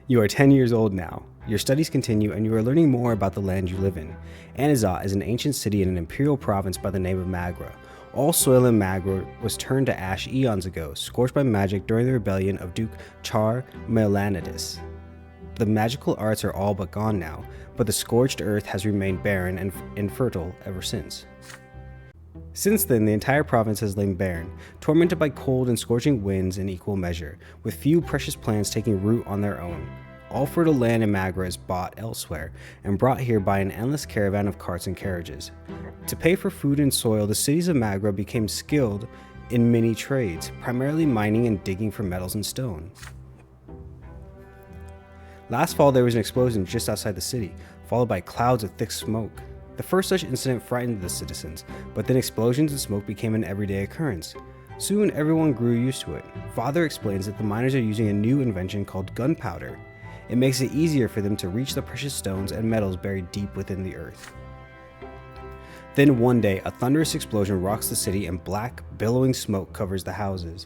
You are 10 years old now. Your studies continue and you are learning more about the land you live in. Anizat is an ancient city in an imperial province by the name of Magra. All soil in Magra was turned to ash eons ago, scorched by magic during the rebellion of Duke Char Melanidis. The magical arts are all but gone now, but the scorched earth has remained barren and infertile ever since. Since then, the entire province has lain barren, tormented by cold and scorching winds in equal measure, with few precious plants taking root on their own. All fertile land in Magra is bought elsewhere and brought here by an endless caravan of carts and carriages. To pay for food and soil, the cities of Magra became skilled in many trades, primarily mining and digging for metals and stone. Last fall, there was an explosion just outside the city, followed by clouds of thick smoke. The first such incident frightened the citizens, but then explosions and smoke became an everyday occurrence. Soon, everyone grew used to it. Father explains that the miners are using a new invention called gunpowder. It makes it easier for them to reach the precious stones and metals buried deep within the earth. Then one day, a thunderous explosion rocks the city and black, billowing smoke covers the houses.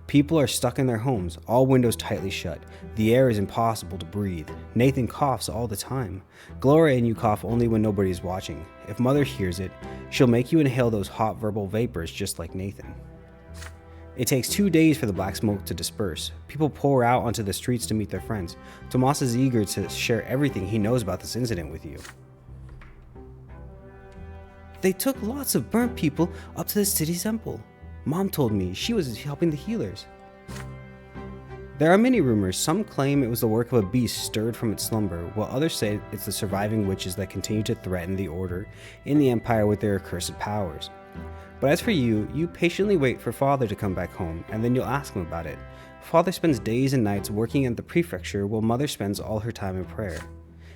People are stuck in their homes, all windows tightly shut. The air is impossible to breathe. Nathan coughs all the time. Gloria and you cough only when nobody is watching. If Mother hears it, she'll make you inhale those hot verbal vapors just like Nathan. It takes 2 days for the black smoke to disperse. People pour out onto the streets to meet their friends. Tomas is eager to share everything he knows about this incident with you. They took lots of burnt people up to the city temple. Mom told me she was helping the healers. There are many rumors. Some claim it was the work of a beast stirred from its slumber, while others say it's the surviving witches that continue to threaten the order in the empire with their accursed powers. But as for you, you patiently wait for Father to come back home, and then you'll ask him about it. Father spends days and nights working at the prefecture, while Mother spends all her time in prayer.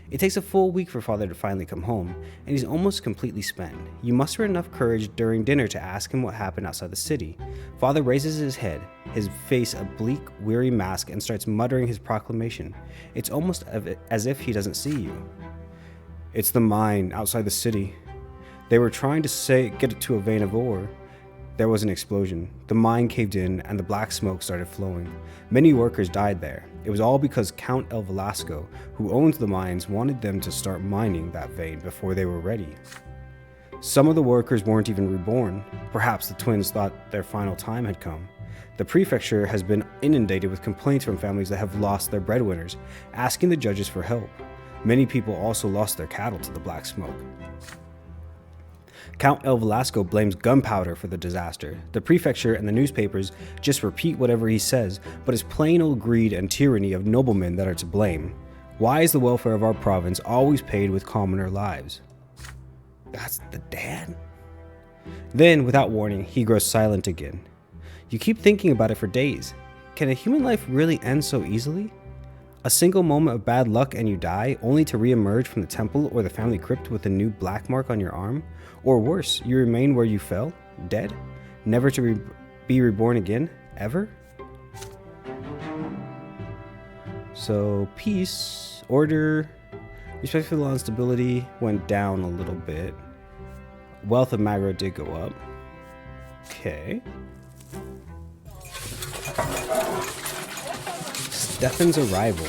It takes a full week for Father to finally come home, and he's almost completely spent. You muster enough courage during dinner to ask him what happened outside the city. Father raises his head, his face a bleak, weary mask, and starts muttering his proclamation. It's almost as if he doesn't see you. It's the mine outside the city. They were trying to get it to a vein of ore. There was an explosion. The mine caved in and the black smoke started flowing. Many workers died there. It was all because Count El Velasco, who owns the mines, wanted them to start mining that vein before they were ready. Some of the workers weren't even reborn. Perhaps the twins thought their final time had come. The prefecture has been inundated with complaints from families that have lost their breadwinners, asking the judges for help. Many people also lost their cattle to the black smoke. Count El Velasco blames gunpowder for the disaster. The prefecture and the newspapers just repeat whatever he says, but it's plain old greed and tyranny of noblemen that are to blame. Why is the welfare of our province always paid with commoner lives? That's the dad? Then, without warning, he grows silent again. You keep thinking about it for days. Can a human life really end so easily? A single moment of bad luck and you die, only to re-emerge from the temple or the family crypt with a new black mark on your arm? Or worse, you remain where you fell, dead, never to be reborn again, ever? So, peace, order, respect for the law and stability went down a little bit. Wealth of Magra did go up. Okay. Stefan's arrival.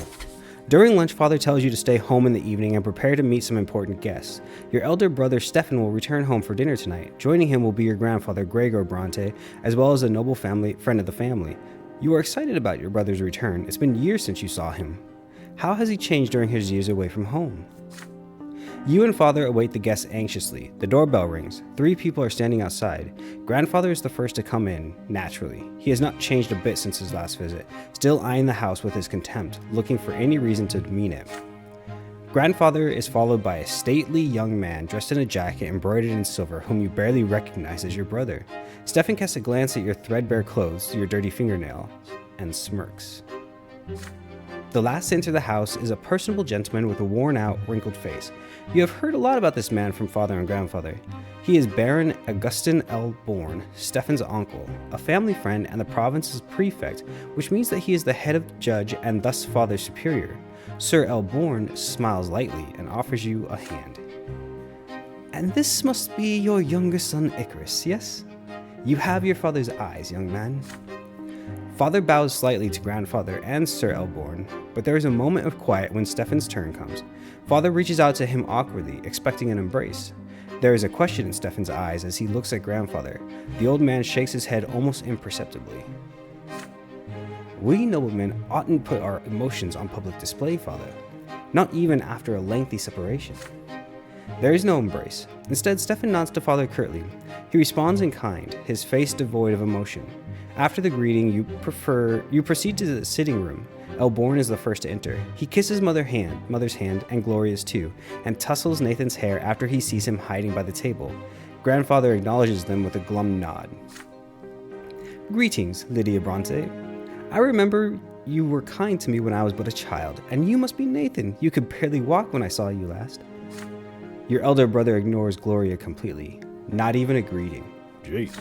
During lunch, Father tells you to stay home in the evening and prepare to meet some important guests. Your elder brother Stefan will return home for dinner tonight. Joining him will be your grandfather Gregor Brante, as well as a noble friend of the family. You are excited about your brother's return. It's been years since you saw him. How has he changed during his years away from home? You and Father await the guests anxiously. The doorbell rings. 3 people are standing outside. Grandfather is the first to come in, naturally. He has not changed a bit since his last visit, still eyeing the house with his contempt, looking for any reason to demean it. Grandfather is followed by a stately young man dressed in a jacket embroidered in silver, whom you barely recognize as your brother. Stefan casts a glance at your threadbare clothes, your dirty fingernails, and smirks. The last to enter the house is a personable gentleman with a worn-out, wrinkled face. You have heard a lot about this man from Father and Grandfather. He is Baron Augustin L. Bourne, Stefan's uncle, a family friend, and the province's prefect, which means that he is the head of judge and thus Father's superior. Sir L. Bourne smiles lightly and offers you a hand. And this must be your younger son Icarus, yes? You have your father's eyes, young man. Father bows slightly to grandfather and Sir Elborn, but there is a moment of quiet when Stefan's turn comes. Father reaches out to him awkwardly, expecting an embrace. There is a question in Stefan's eyes as he looks at grandfather. The old man shakes his head almost imperceptibly. We noblemen oughtn't put our emotions on public display, father. Not even after a lengthy separation. There is no embrace. Instead, Stefan nods to father curtly. He responds in kind, his face devoid of emotion. After the greeting, you proceed to the sitting room. Elborn is the first to enter. He kisses mother's hand, and Gloria's too, and tussles Nathan's hair after he sees him hiding by the table. Grandfather acknowledges them with a glum nod. Greetings, Lydia Brante. I remember you were kind to me when I was but a child, and you must be Nathan. You could barely walk when I saw you last. Your elder brother ignores Gloria completely. Not even a greeting. Jeez.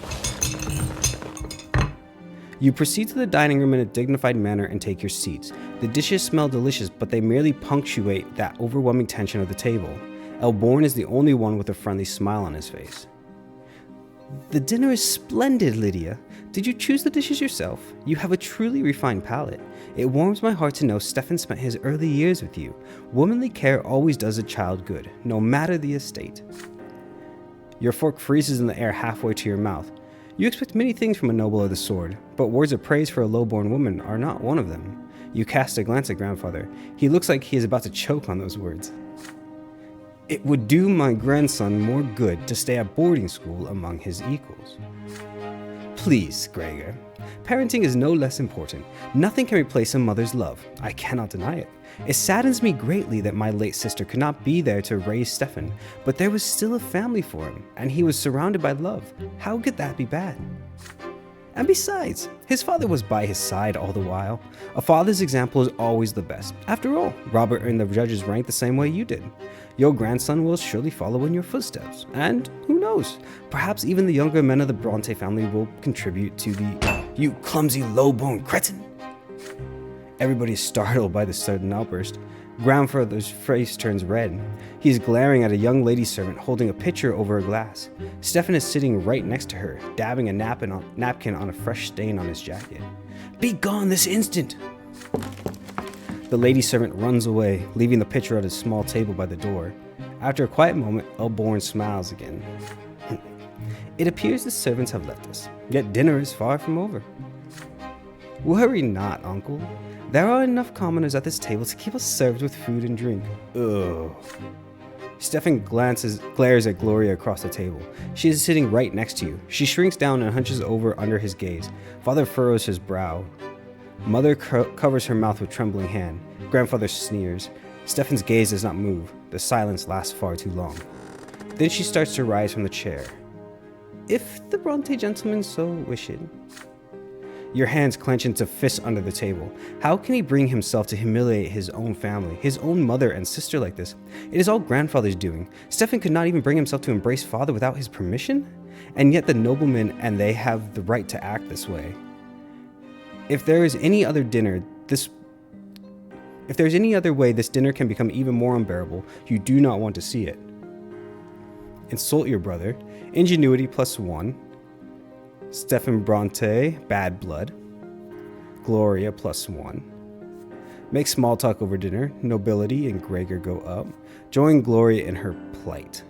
You proceed to the dining room in a dignified manner and take your seats. The dishes smell delicious, but they merely punctuate that overwhelming tension of the table. Elborn is the only one with a friendly smile on his face. The dinner is splendid, Lydia. Did you choose the dishes yourself? You have a truly refined palate. It warms my heart to know Stefan spent his early years with you. Womanly care always does a child good, no matter the estate. Your fork freezes in the air halfway to your mouth. You expect many things from a noble of the sword, but words of praise for a low-born woman are not one of them. You cast a glance at grandfather. He looks like he is about to choke on those words. It would do my grandson more good to stay at boarding school among his equals. Please, Gregor. Parenting is no less important. Nothing can replace a mother's love. I cannot deny it. It saddens me greatly that my late sister could not be there to raise Stefan, but there was still a family for him, and he was surrounded by love. How could that be bad? And besides, his father was by his side all the while. A father's example is always the best. After all, Robert earned the judge's rank the same way you did. Your grandson will surely follow in your footsteps, and who knows, perhaps even the younger men of the Brante family will contribute to the... You clumsy, low-born cretin! Everybody is startled by the sudden outburst. Grandfather's face turns red. He is glaring at a young lady servant holding a pitcher over a glass. Stefan is sitting right next to her, dabbing a napkin on a fresh stain on his jacket. Be gone this instant! The lady servant runs away, leaving the pitcher at a small table by the door. After a quiet moment, Elborn smiles again. It appears the servants have left us, yet dinner is far from over. Worry not, uncle. There are enough commoners at this table to keep us served with food and drink. Ugh. Stefan glares at Gloria across the table. She is sitting right next to you. She shrinks down and hunches over under his gaze. Father furrows his brow. Mother covers her mouth with trembling hand. Grandfather sneers. Stefan's gaze does not move. The silence lasts far too long. Then she starts to rise from the chair. If the Brante gentleman so wished. Your hands clench into fists under the table. How can he bring himself to humiliate his own family, his own mother and sister like this? It is all grandfather's doing. Stefan could not even bring himself to embrace father without his permission? And yet the noblemen and they have the right to act this way. If there is any other way this dinner can become even more unbearable, you do not want to see it. Insult your brother. Ingenuity +1. Stefan Brante, bad blood. Gloria +1. Make small talk over dinner. Nobility and Gregor go up. Join Gloria in her plight.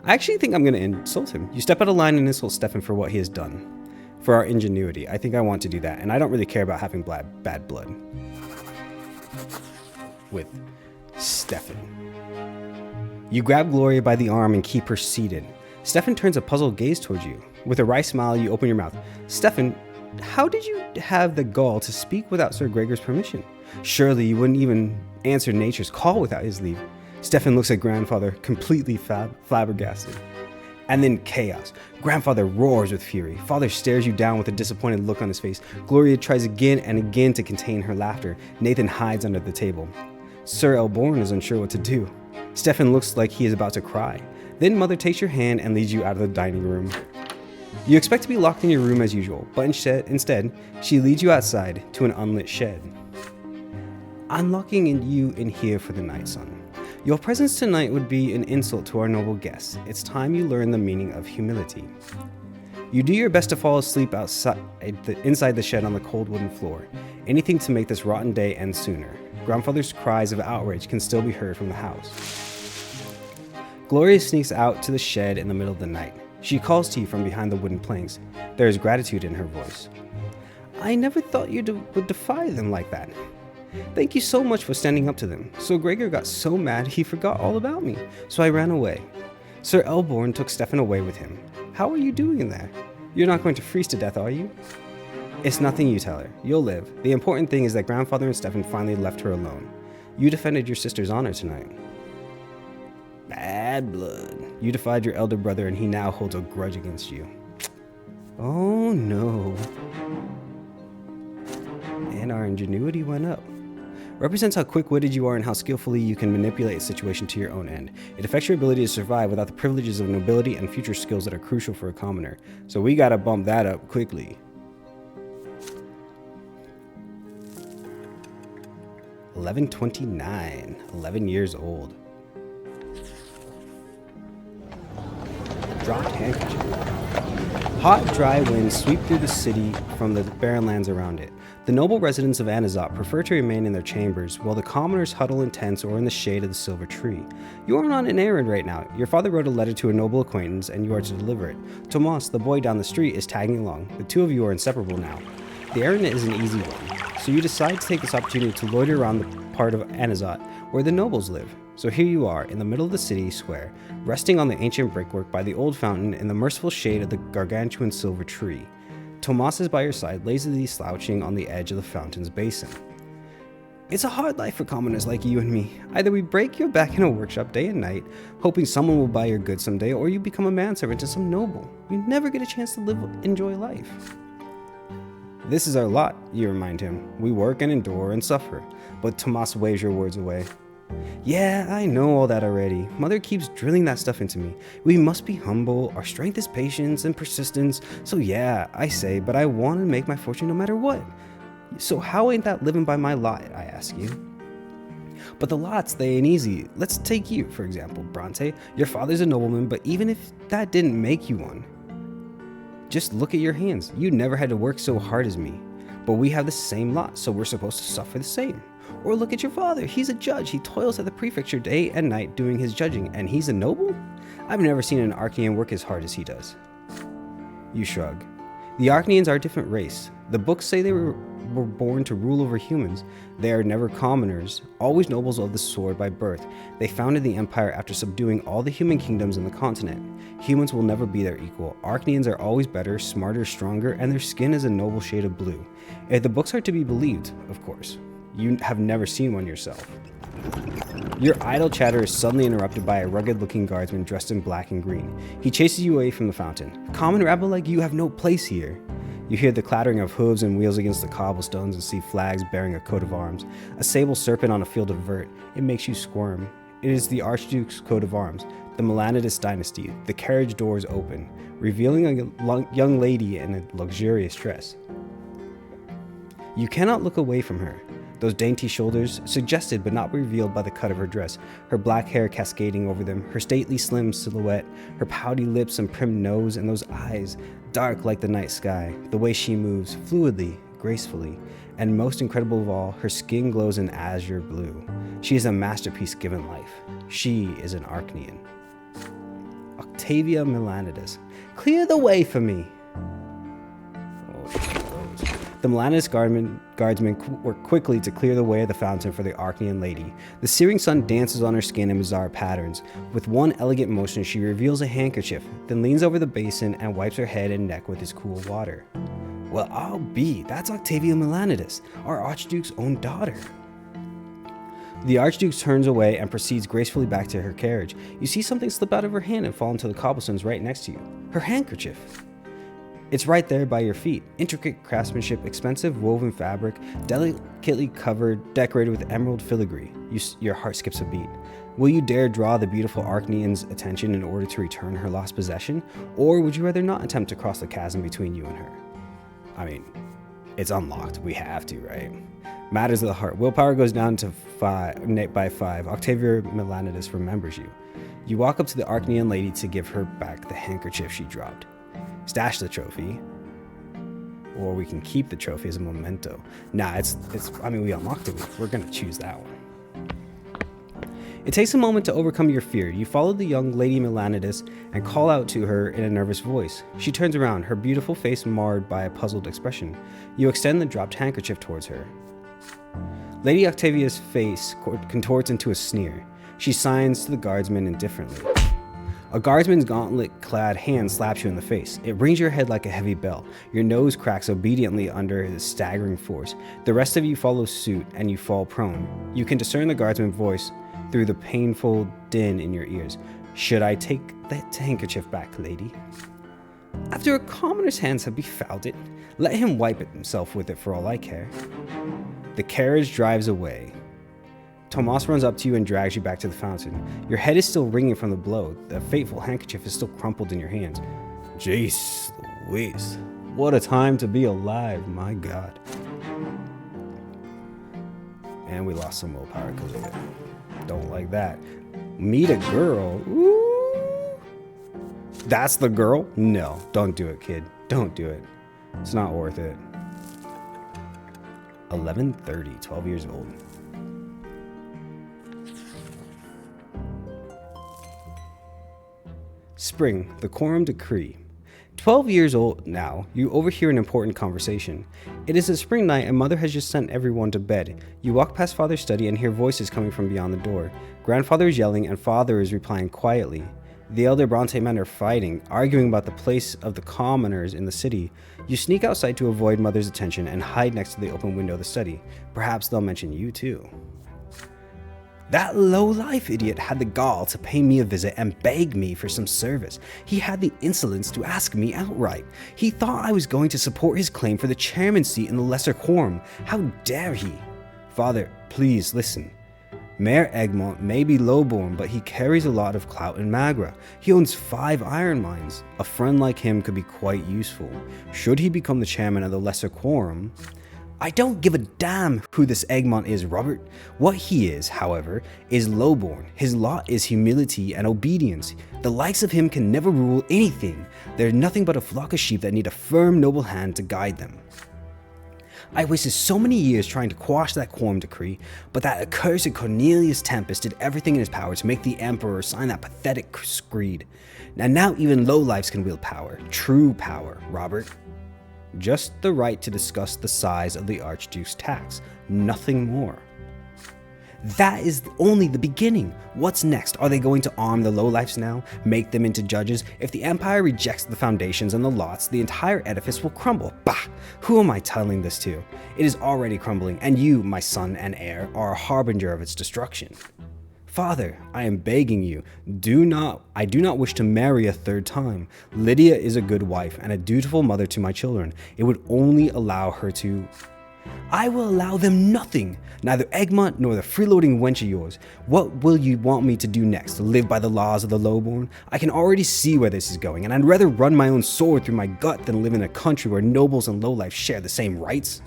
I actually think I'm going to insult him. You step out of line and insult Stefan for what he has done. For our ingenuity. I think I want to do that. And I don't really care about having bad blood. With Stefan. You grab Gloria by the arm and keep her seated. Stefan turns a puzzled gaze towards you. With a wry smile, you open your mouth. Stefan, how did you have the gall to speak without Sir Gregor's permission? Surely you wouldn't even answer nature's call without his leave. Stefan looks at grandfather, completely flabbergasted. And then chaos. Grandfather roars with fury. Father stares you down with a disappointed look on his face. Gloria tries again and again to contain her laughter. Nathan hides under the table. Sir Elborn is unsure what to do. Stefan looks like he is about to cry. Then Mother takes your hand and leads you out of the dining room. You expect to be locked in your room as usual, but instead, she leads you outside to an unlit shed. I'm locking you in here for the night, son. Your presence tonight would be an insult to our noble guests. It's time you learn the meaning of humility. You do your best to fall asleep inside the shed on the cold wooden floor. Anything to make this rotten day end sooner. Grandfather's cries of outrage can still be heard from the house. Gloria sneaks out to the shed in the middle of the night. She calls to you from behind the wooden planks. There is gratitude in her voice. I never thought you would defy them like that. Thank you so much for standing up to them. So Gregor got so mad he forgot all about me, so I ran away. Sir Elborn took Stefan away with him. How are you doing in there? You're not going to freeze to death, are you? It's nothing, you tell her. You'll live. The important thing is that Grandfather and Stefan finally left her alone. You defended your sister's honor tonight. Bad blood. You defied your elder brother and he now holds a grudge against you. Oh no. And our ingenuity went up. Represents how quick-witted you are and how skillfully you can manipulate a situation to your own end. It affects your ability to survive without the privileges of nobility and future skills that are crucial for a commoner. So we gotta bump that up quickly. 1129, 11 years old. Dropped handkerchief. Hot, dry winds sweep through the city from the barren lands around it. The noble residents of Anazot prefer to remain in their chambers, while the commoners huddle in tents or in the shade of the silver tree. You are on an errand right now. Your father wrote a letter to a noble acquaintance, and you are to deliver it. Tomas, the boy down the street, is tagging along. The two of you are inseparable now. The errand is an easy one, so you decide to take this opportunity to loiter around the part of Anazot where the nobles live. So here you are, in the middle of the city square, resting on the ancient brickwork by the old fountain in the merciful shade of the gargantuan silver tree. Tomas is by your side, lazily slouching on the edge of the fountain's basin. It's a hard life for commoners like you and me. Either we break your back in a workshop day and night, hoping someone will buy your goods someday, or you become a manservant to some noble. You never get a chance to enjoy life. This is our lot, you remind him. We work and endure and suffer. But Tomas waves your words away. Yeah, I know all that already. Mother keeps drilling that stuff into me. We must be humble. Our strength is patience and persistence. So yeah, I say, but I want to make my fortune no matter what. So how ain't that living by my lot, I ask you? But the lots, they ain't easy. Let's take you, for example, Brante. Your father's a nobleman, but even if that didn't make you one, just look at your hands. You never had to work so hard as me. But we have the same lot, so we're supposed to suffer the same. Or look at your father. He's a judge. He toils at the prefecture day and night doing his judging, and he's a noble? I've never seen an Archaean work as hard as he does. You shrug. The Archaeans are a different race. The books say they were born to rule over humans. They are never commoners, always nobles of the sword by birth. They founded the empire after subduing all the human kingdoms in the continent. Humans will never be their equal. Archaeans are always better, smarter, stronger, and their skin is a noble shade of blue. If the books are to be believed, of course. You have never seen one yourself. Your idle chatter is suddenly interrupted by a rugged-looking guardsman dressed in black and green. He chases you away from the fountain. Common rabble like you have no place here. You hear the clattering of hooves and wheels against the cobblestones and see flags bearing a coat of arms. A sable serpent on a field of vert. It makes you squirm. It is the Archduke's coat of arms, the Melanides dynasty. The carriage doors open, revealing a young lady in a luxurious dress. You cannot look away from her. Those dainty shoulders, suggested but not revealed by the cut of her dress, her black hair cascading over them, her stately slim silhouette, her pouty lips and prim nose, and those eyes, dark like the night sky, the way she moves, fluidly, gracefully, and most incredible of all, her skin glows in azure blue. She is a masterpiece given life. She is an Archaean. Octavia Melanides. Clear the way for me! The Melanides guardsmen work quickly to clear the way of the fountain for the Archaean lady. The searing sun dances on her skin in bizarre patterns. With one elegant motion, she reveals a handkerchief, then leans over the basin and wipes her head and neck with his cool water. Well, I'll be. That's Octavia Melanides, our Archduke's own daughter. The Archduke turns away and proceeds gracefully back to her carriage. You see something slip out of her hand and fall into the cobblestones right next to you. Her handkerchief. It's right there by your feet. Intricate craftsmanship, expensive woven fabric, delicately covered, decorated with emerald filigree. Your heart skips a beat. Will you dare draw the beautiful Archaean's attention in order to return her lost possession? Or would you rather not attempt to cross the chasm between you and her? I mean, it's unlocked. We have to, right? Matters of the heart. Willpower goes down to 5 by 5. Octavia Melanides remembers you. You walk up to the Archaean lady to give her back the handkerchief she dropped. Stash the trophy. Or we can keep the trophy as a memento. Nah, we unlocked it. We're gonna choose that one. It takes a moment to overcome your fear. You follow the young Lady Melanides and call out to her in a nervous voice. She turns around, her beautiful face marred by a puzzled expression. You extend the dropped handkerchief towards her. Lady Octavia's face contorts into a sneer. She signs to the guardsman indifferently. A guardsman's gauntlet-clad hand slaps you in the face. It rings your head like a heavy bell. Your nose cracks obediently under his staggering force. The rest of you follow suit, and you fall prone. You can discern the guardsman's voice through the painful din in your ears. Should I take that handkerchief back, lady? After a commoner's hands have befouled it, let him wipe himself with it for all I care. The carriage drives away. Tomas runs up to you and drags you back to the fountain. Your head is still ringing from the blow. The fateful handkerchief is still crumpled in your hands. Jeez Louise. What a time to be alive, my God. And we lost some willpower because of it. Don't like that. Meet a girl. Ooh. That's the girl? No, don't do it, kid. Don't do it. It's not worth it. 11:30, 12 years old. Spring, the quorum decree. 12 years old now, you overhear an important conversation. It is a spring night and mother has just sent everyone to bed. You walk past father's study and hear voices coming from beyond the door. Grandfather is yelling and father is replying quietly. The elder Brante men are fighting, arguing about the place of the commoners in the city. You sneak outside to avoid mother's attention and hide next to the open window of the study. Perhaps they'll mention you too. That low-life idiot had the gall to pay me a visit and beg me for some service. He had the insolence to ask me outright. He thought I was going to support his claim for the chairman's seat in the lesser quorum. How dare he? Father, please listen. Mayor Egmont may be lowborn, but he carries a lot of clout in Magra. He owns 5 iron mines. A friend like him could be quite useful. Should he become the chairman of the lesser quorum... I don't give a damn who this Egmont is, Robert. What he is, however, is lowborn. His lot is humility and obedience. The likes of him can never rule anything. They're nothing but a flock of sheep that need a firm, noble hand to guide them. I wasted so many years trying to quash that quorum decree, but that accursed Cornelius Tempest did everything in his power to make the emperor sign that pathetic screed. And now even lowlifes can wield power. True power, Robert. Just the right to discuss the size of the Archduke's tax, nothing more. That is only the beginning. What's next? Are they going to arm the lowlifes now? Make them into judges? If the Empire rejects the foundations and the lots, the entire edifice will crumble. Bah! Who am I telling this to? It is already crumbling, and you, my son and heir, are a harbinger of its destruction. Father, I am begging you, I do not wish to marry a third time. Lydia is a good wife and a dutiful mother to my children. It would only allow her to... I will allow them nothing. Neither Egmont nor the freeloading wench of yours. What will you want me to do next? Live by the laws of the lowborn? I can already see where this is going, and I'd rather run my own sword through my gut than live in a country where nobles and lowlifes share the same rights.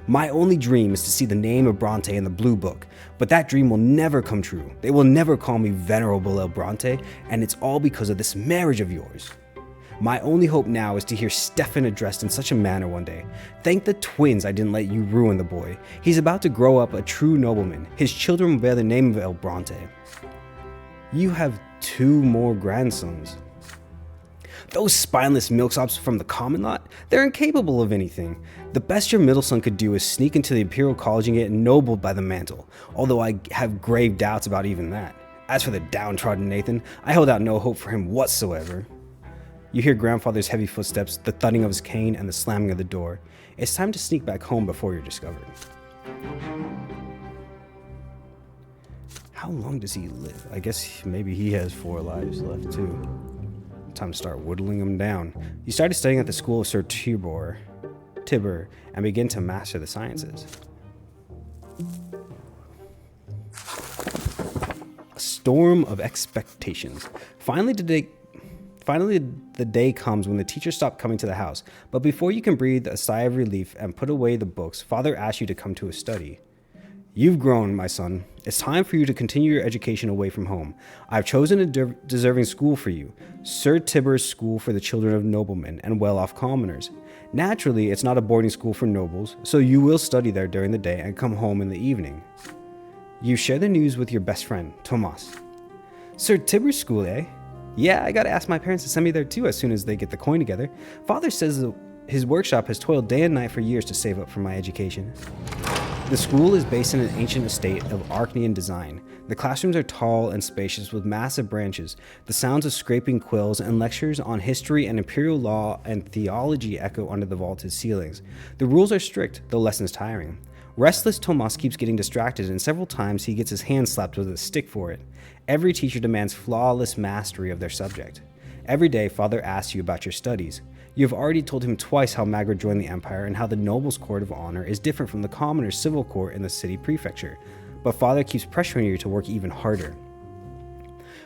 My only dream is to see the name of Brante in the Blue Book, but that dream will never come true. They will never call me Venerable El Brante, and it's all because of this marriage of yours. My only hope now is to hear Stefan addressed in such a manner one day. Thank the twins I didn't let you ruin the boy. He's about to grow up a true nobleman. His children will bear the name of El Brante. You have 2 more grandsons. Those spineless milksops from the common lot, they're incapable of anything. The best your middle son could do is sneak into the Imperial College and get ennobled by the mantle, although I have grave doubts about even that. As for the downtrodden Nathan, I hold out no hope for him whatsoever. You hear grandfather's heavy footsteps, the thudding of his cane, and the slamming of the door. It's time to sneak back home before you're discovered. How long does he live? I guess maybe he has 4 lives left too. Time to start whittling him down. You started studying at the school of Sir Tibur, and begin to master the sciences. A storm of expectations. Finally, the day comes when the teachers stop coming to the house. But before you can breathe a sigh of relief and put away the books, Father asks you to come to his study. You've grown, my son. It's time for you to continue your education away from home. I've chosen a deserving school for you, Sir Tibur's School for the Children of Noblemen and Well-Off Commoners. Naturally, it's not a boarding school for nobles, so you will study there during the day and come home in the evening. You share the news with your best friend, Tomas. Sir Tibur's School, eh? Yeah, I gotta ask my parents to send me there too as soon as they get the coin together. Father says his workshop has toiled day and night for years to save up for my education. The school is based in an ancient estate of Archnean design. The classrooms are tall and spacious with massive branches. The sounds of scraping quills and lectures on history and imperial law and theology echo under the vaulted ceilings. The rules are strict, though lessons tiring. Restless Tomas keeps getting distracted, and several times he gets his hand slapped with a stick for it. Every teacher demands flawless mastery of their subject. Every day, Father asks you about your studies. You have already told him twice how Magra joined the Empire and how the Nobles' Court of Honor is different from the Commoners' Civil Court in the city prefecture, but Father keeps pressuring you to work even harder.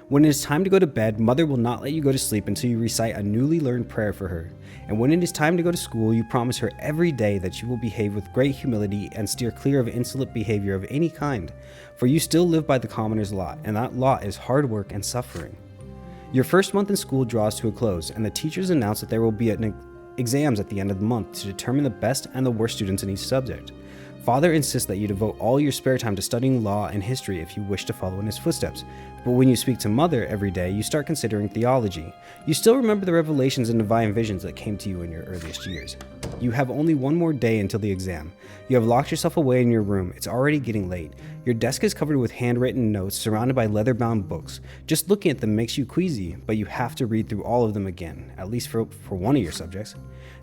When it is time to go to bed, Mother will not let you go to sleep until you recite a newly learned prayer for her. And when it is time to go to school, you promise her every day that you will behave with great humility and steer clear of insolent behavior of any kind, for you still live by the Commoner's lot, and that lot is hard work and suffering. Your first month in school draws to a close, and the teachers announce that there will be exams at the end of the month to determine the best and the worst students in each subject. Father insists that you devote all your spare time to studying law and history if you wish to follow in his footsteps, but when you speak to Mother every day, you start considering theology. You still remember the revelations and divine visions that came to you in your earliest years. You have only one more day until the exam. You have locked yourself away in your room. It's already getting late. Your desk is covered with handwritten notes surrounded by leather-bound books. Just looking at them makes you queasy, but you have to read through all of them again, at least for one of your subjects.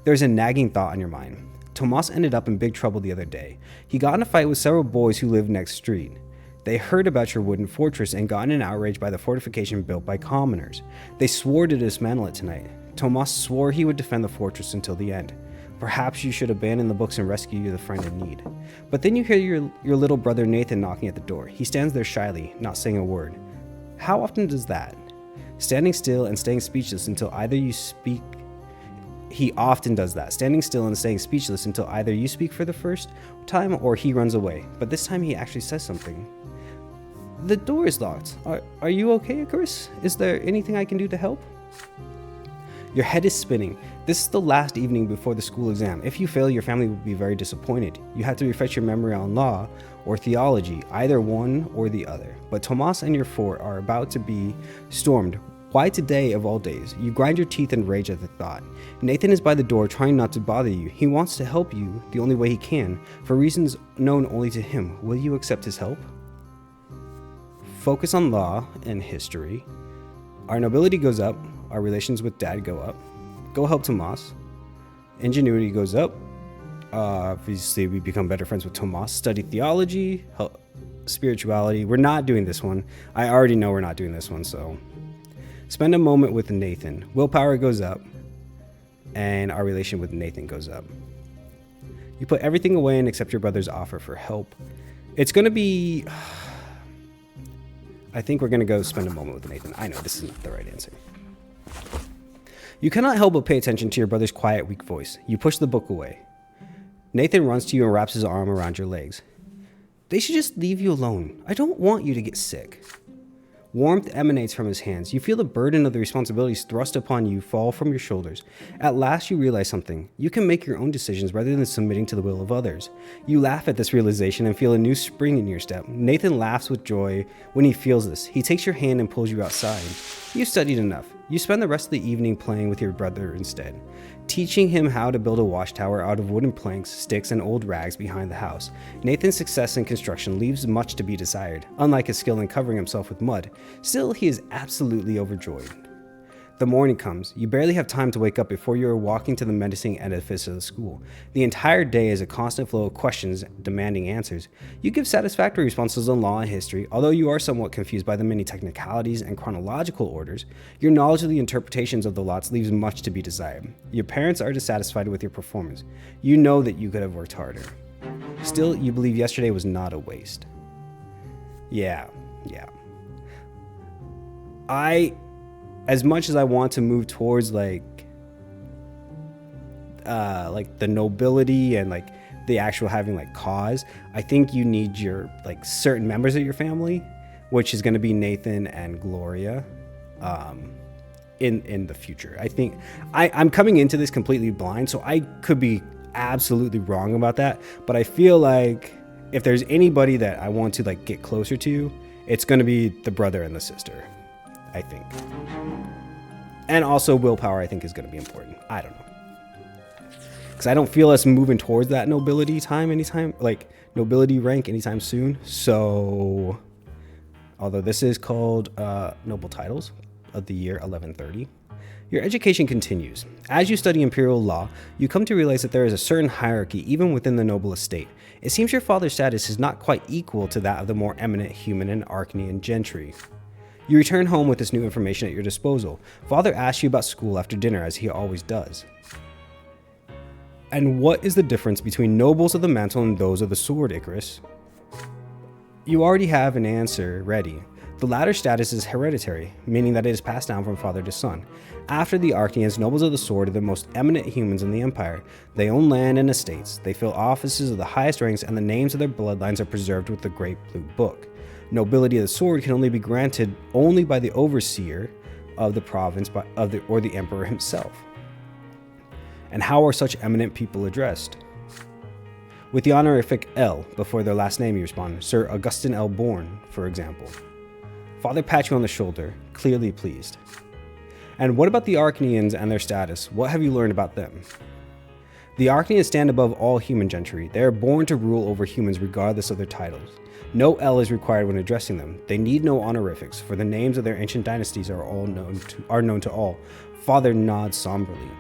There's a nagging thought on your mind. Tomas ended up in big trouble the other day. He got in a fight with several boys who lived next street. They heard about your wooden fortress and got in an outrage by the fortification built by commoners. They swore to dismantle it tonight. Tomas swore he would defend the fortress until the end. Perhaps you should abandon the books and rescue the friend in need. But then you hear your little brother Nathan knocking at the door. He stands there shyly, not saying a word. How often does that? Standing still and staying speechless until either you speak. He often does that, standing still and staying speechless until either you speak for the first time or he runs away. But this time he actually says something. The door is locked. Are you okay, Icarus? Is there anything I can do to help? Your head is spinning. This is the last evening before the school exam. If you fail, your family will be very disappointed. You have to refresh your memory on law or theology, either one or the other. But Tomas and your fort are about to be stormed. Why today of all days? You grind your teeth in rage at the thought. Nathan is by the door trying not to bother you. He wants to help you the only way he can, for reasons known only to him. Will you accept his help? Focus on law and history. Our nobility goes up. Our relations with Dad go up. Go help Tomas. Ingenuity goes up. Obviously, we become better friends with Tomas. Study theology, spirituality. We're not doing this one. I already know we're not doing this one, so... Spend a moment with Nathan. Willpower goes up, and our relation with Nathan goes up. You put everything away and accept your brother's offer for help. It's going to be... I think we're going to go spend a moment with Nathan. I know, this isn't the right answer. You cannot help but pay attention to your brother's quiet, weak voice. You push the book away. Nathan runs to you and wraps his arm around your legs. They should just leave you alone. I don't want you to get sick. Warmth emanates from his hands. You feel the burden of the responsibilities thrust upon you fall from your shoulders. At last you realize something. You can make your own decisions rather than submitting to the will of others. You laugh at this realization and feel a new spring in your step. Nathan laughs with joy when he feels this. He takes your hand and pulls you outside. You've studied enough. You spend the rest of the evening playing with your brother instead, teaching him how to build a watchtower out of wooden planks, sticks, and old rags behind the house. Nathan's success in construction leaves much to be desired. Unlike his skill in covering himself with mud, still he is absolutely overjoyed. The morning comes. You barely have time to wake up before you are walking to the menacing edifice of the school. The entire day is a constant flow of questions demanding answers. You give satisfactory responses on law and history, although you are somewhat confused by the many technicalities and chronological orders. Your knowledge of the interpretations of the lots leaves much to be desired. Your parents are dissatisfied with your performance. You know that you could have worked harder. Still, you believe yesterday was not a waste. Yeah. As much as I want to move towards like the nobility and like the actual having like cause, I think you need your like certain members of your family, which is going to be Nathan and Gloria, in the future. I think I'm coming into this completely blind, so I could be absolutely wrong about that, but I feel like if there's anybody that I want to like get closer to, it's going to be the brother and the sister, I think. And also willpower, I think, is going to be important. I don't know, because I don't feel us moving towards that nobility rank anytime soon. So although this is called Noble Titles of the year 1130, your education continues. As you study imperial law, you come to realize that there is a certain hierarchy even within the noble estate. It seems your father's status is not quite equal to that of the more eminent human and Arcanian gentry. You return home with this new information at your disposal. Father asks you about school after dinner, as he always does. And what is the difference between nobles of the mantle and those of the sword, Icarus? You already have an answer ready. The latter status is hereditary, meaning that it is passed down from father to son. After the Arcanians, nobles of the sword are the most eminent humans in the empire. They own land and estates, they fill offices of the highest ranks, and the names of their bloodlines are preserved with the Great Blue Book. Nobility of the sword can only be granted only by the overseer of the province or the emperor himself. And how are such eminent people addressed? With the honorific L before their last name, you respond. Sir Augustin L. Bourne, for example. Father pats you on the shoulder, clearly pleased. And what about the Arcanians and their status? What have you learned about them? The Arcanians stand above all human gentry. They are born to rule over humans regardless of their titles. No L is required when addressing them. They need no honorifics, for the names of their ancient dynasties are known to all. Father nods somberly.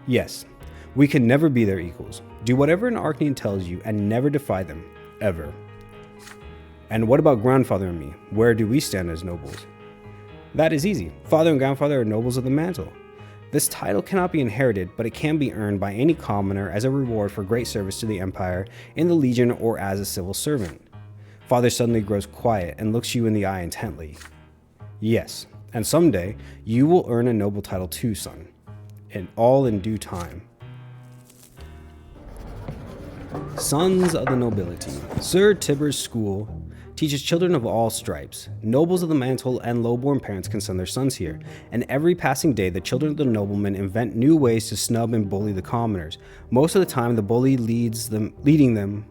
Yes, we can never be their equals. Do whatever an Arcanian tells you and never defy them, ever. And what about grandfather and me? Where do we stand as nobles? That is easy. Father and grandfather are nobles of the mantle. This title cannot be inherited, but it can be earned by any commoner as a reward for great service to the empire, in the legion, or as a civil servant. Father suddenly grows quiet and looks you in the eye intently. Yes, and someday you will earn a noble title too, son. And all in due time. Sons of the nobility. Sir Tiber's school teaches children of all stripes. Nobles of the mantle and low-born parents can send their sons here, and every passing day the children of the noblemen invent new ways to snub and bully the commoners. Most of the time the bully leading them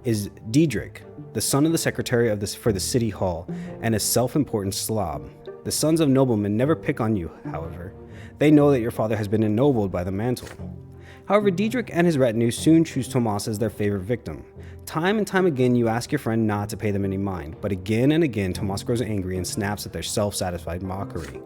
is Diedrich, the son of the secretary for the city hall, and a self-important slob. The sons of noblemen never pick on you, however. They know that your father has been ennobled by the mantle. However, Diedrich and his retinue soon choose Tomas as their favorite victim. Time and time again, you ask your friend not to pay them any mind, but again and again, Tomas grows angry and snaps at their self-satisfied mockery.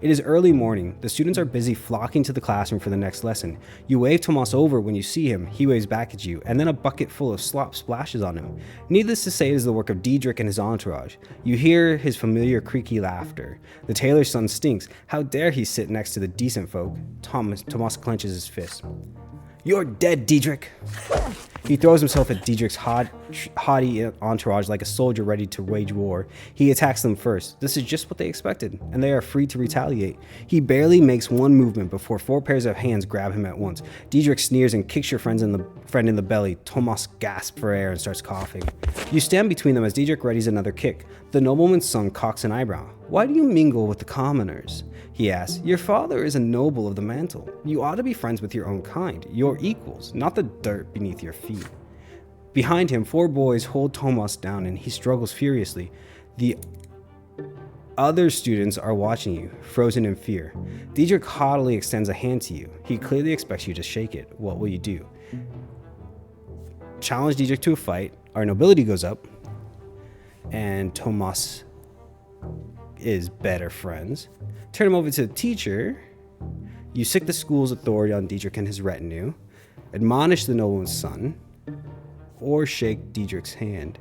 It is early morning. The students are busy flocking to the classroom for the next lesson. You wave Tomas over when you see him. He waves back at you, and then a bucket full of slop splashes on him. Needless to say, it is the work of Diedrich and his entourage. You hear his familiar creaky laughter. The tailor's son stinks. How dare he sit next to the decent folk? Tomas clenches his fist. You're dead, Diedrich. He throws himself at Diedrich's haughty entourage like a soldier ready to wage war. He attacks them first. This is just what they expected, and they are free to retaliate. He barely makes one movement before 4 pairs of hands grab him at once. Diedrich sneers and kicks your friend in the belly. Tomas gasps for air and starts coughing. You stand between them as Diedrich readies another kick. The nobleman's son cocks an eyebrow. Why do you mingle with the commoners? He asks. Your father is a noble of the mantle. You ought to be friends with your own kind, your equals, not the dirt beneath your feet. Behind him, 4 boys hold Tomas down and he struggles furiously. The other students are watching you, frozen in fear. Diedrich haughtily extends a hand to you. He clearly expects you to shake it. What will you do? Challenge Diedrich to a fight. Our nobility goes up, and Tomas is better friends. Turn him over to the teacher. You sick the school's authority on Diedrich and his retinue. Admonish the nobleman's son, or shake Diedrich's hand.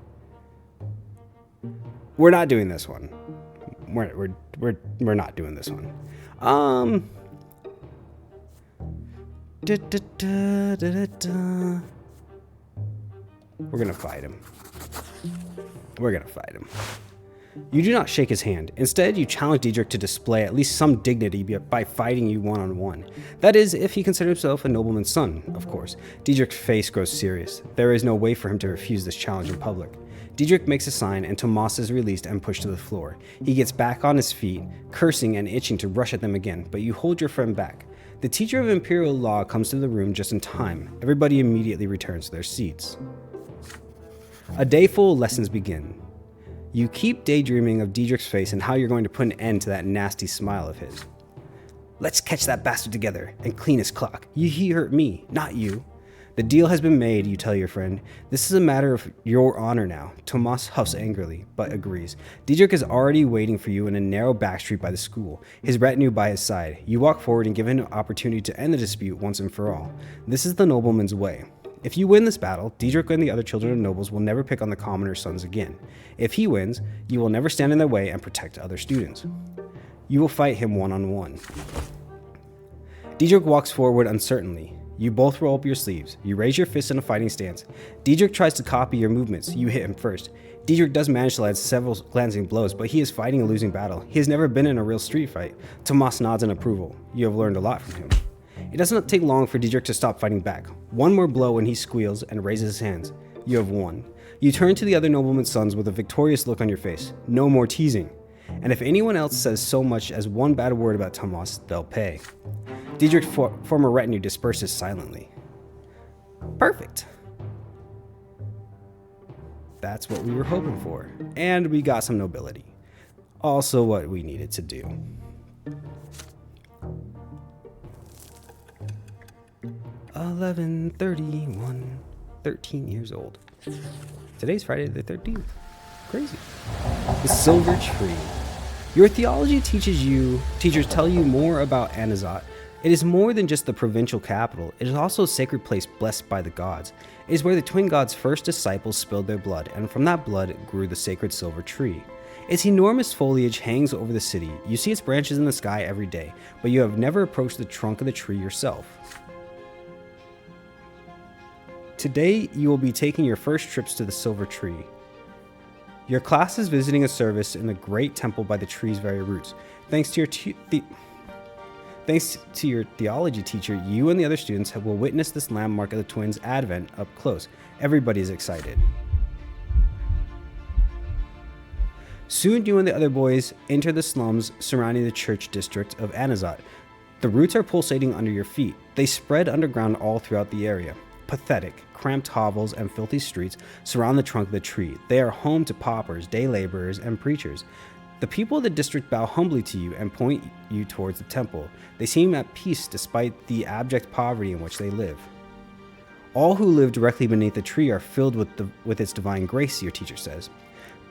We're not doing this one. We're not doing this one. We're gonna fight him. You do not shake his hand. Instead, you challenge Diedrich to display at least some dignity by fighting you one-on-one. That is, if he considers himself a nobleman's son, of course. Diedrich's face grows serious. There is no way for him to refuse this challenge in public. Diedrich makes a sign and Tomas is released and pushed to the floor. He gets back on his feet, cursing and itching to rush at them again, but you hold your friend back. The teacher of Imperial Law comes to the room just in time. Everybody immediately returns to their seats. A day full of lessons begin. You keep daydreaming of Diedrich's face and how you're going to put an end to that nasty smile of his. Let's catch that bastard together and clean his clock. He hurt me, not you. The deal has been made, you tell your friend. This is a matter of your honor now. Tomas huffs angrily, but agrees. Diedrich is already waiting for you in a narrow back street by the school, his retinue by his side. You walk forward and give him an opportunity to end the dispute once and for all. This is the nobleman's way. If you win this battle, Diedrich and the other children of nobles will never pick on the commoner's sons again. If he wins, you will never stand in their way and protect other students. You will fight him one-on-one. Diedrich walks forward uncertainly. You both roll up your sleeves. You raise your fist in a fighting stance. Diedrich tries to copy your movements. You hit him first. Diedrich does manage to land several glancing blows, but he is fighting a losing battle. He has never been in a real street fight. Tomas nods in approval. You have learned a lot from him. It does not take long for Diedrich to stop fighting back. One more blow and he squeals and raises his hands. You have won. You turn to the other nobleman's sons with a victorious look on your face. No more teasing. And if anyone else says so much as one bad word about Tomas, they'll pay. Diedrich's former retinue disperses silently. Perfect. That's what we were hoping for. And we got some nobility. Also what we needed to do. (11:31), 13 years old. Today's Friday the 13th. Crazy. The Silver Tree. Your theology teachers tell you more about Anazat. It is more than just the provincial capital. It is also a sacred place blessed by the gods. It is where the twin gods' first disciples spilled their blood, and from that blood grew the sacred silver tree. Its enormous foliage hangs over the city. You see its branches in the sky every day, but you have never approached the trunk of the tree yourself. Today, you will be taking your first trips to the Silver Tree. Your class is visiting a service in the great temple by the tree's very roots. Thanks to your theology teacher, you and the other students will witness this landmark of the twins' advent up close. Everybody is excited. Soon you and the other boys enter the slums surrounding the church district of Anazat. The roots are pulsating under your feet. They spread underground all throughout the area. Pathetic, cramped hovels and filthy streets surround the trunk of the tree. They are home to paupers, day laborers, and preachers. The people of the district bow humbly to you and point you towards the temple. They seem at peace despite the abject poverty in which they live. All who live directly beneath the tree are filled with its divine grace, your teacher says.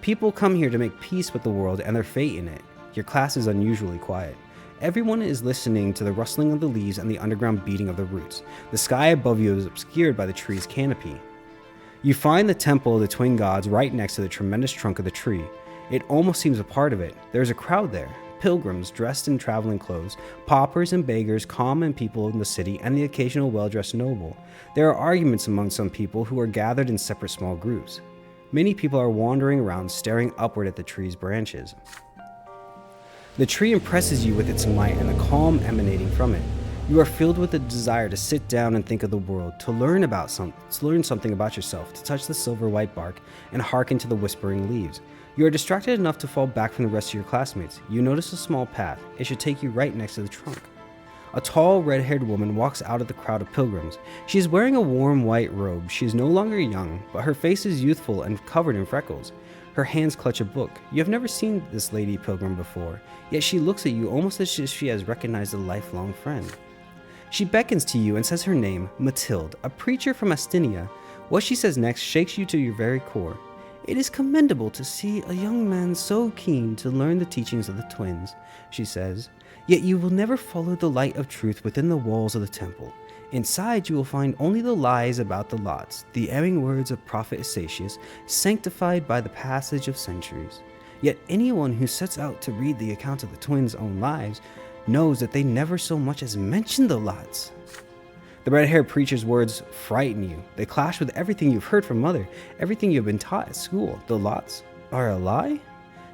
People come here to make peace with the world and their fate in it. Your class is unusually quiet. Everyone is listening to the rustling of the leaves and the underground beating of the roots. The sky above you is obscured by the tree's canopy. You find the temple of the twin gods right next to the tremendous trunk of the tree. It almost seems a part of it. There's a crowd there. Pilgrims dressed in traveling clothes, paupers and beggars, common people in the city, and the occasional well-dressed noble. There are arguments among some people who are gathered in separate small groups. Many people are wandering around, staring upward at the tree's branches. The tree impresses you with its might and the calm emanating from it. You are filled with a desire to sit down and think of the world, to learn something about yourself, to touch the silver white bark and hearken to the whispering leaves. You are distracted enough to fall back from the rest of your classmates. You notice a small path. It should take you right next to the trunk. A tall, red-haired woman walks out of the crowd of pilgrims. She is wearing a warm white robe. She is no longer young, but her face is youthful and covered in freckles. Her hands clutch a book. You have never seen this lady pilgrim before, yet she looks at you almost as if she has recognized a lifelong friend. She beckons to you and says her name, Mathilde, a preacher from Astynia. What she says next shakes you to your very core. It is commendable to see a young man so keen to learn the teachings of the twins, she says. Yet you will never follow the light of truth within the walls of the temple. Inside you will find only the lies about the lots, the erring words of Prophet Isaias, sanctified by the passage of centuries. Yet anyone who sets out to read the account of the twins' own lives knows that they never so much as mention the lots. The red-haired preacher's words frighten you. They clash with everything you've heard from Mother, everything you've been taught at school. The lots are a lie?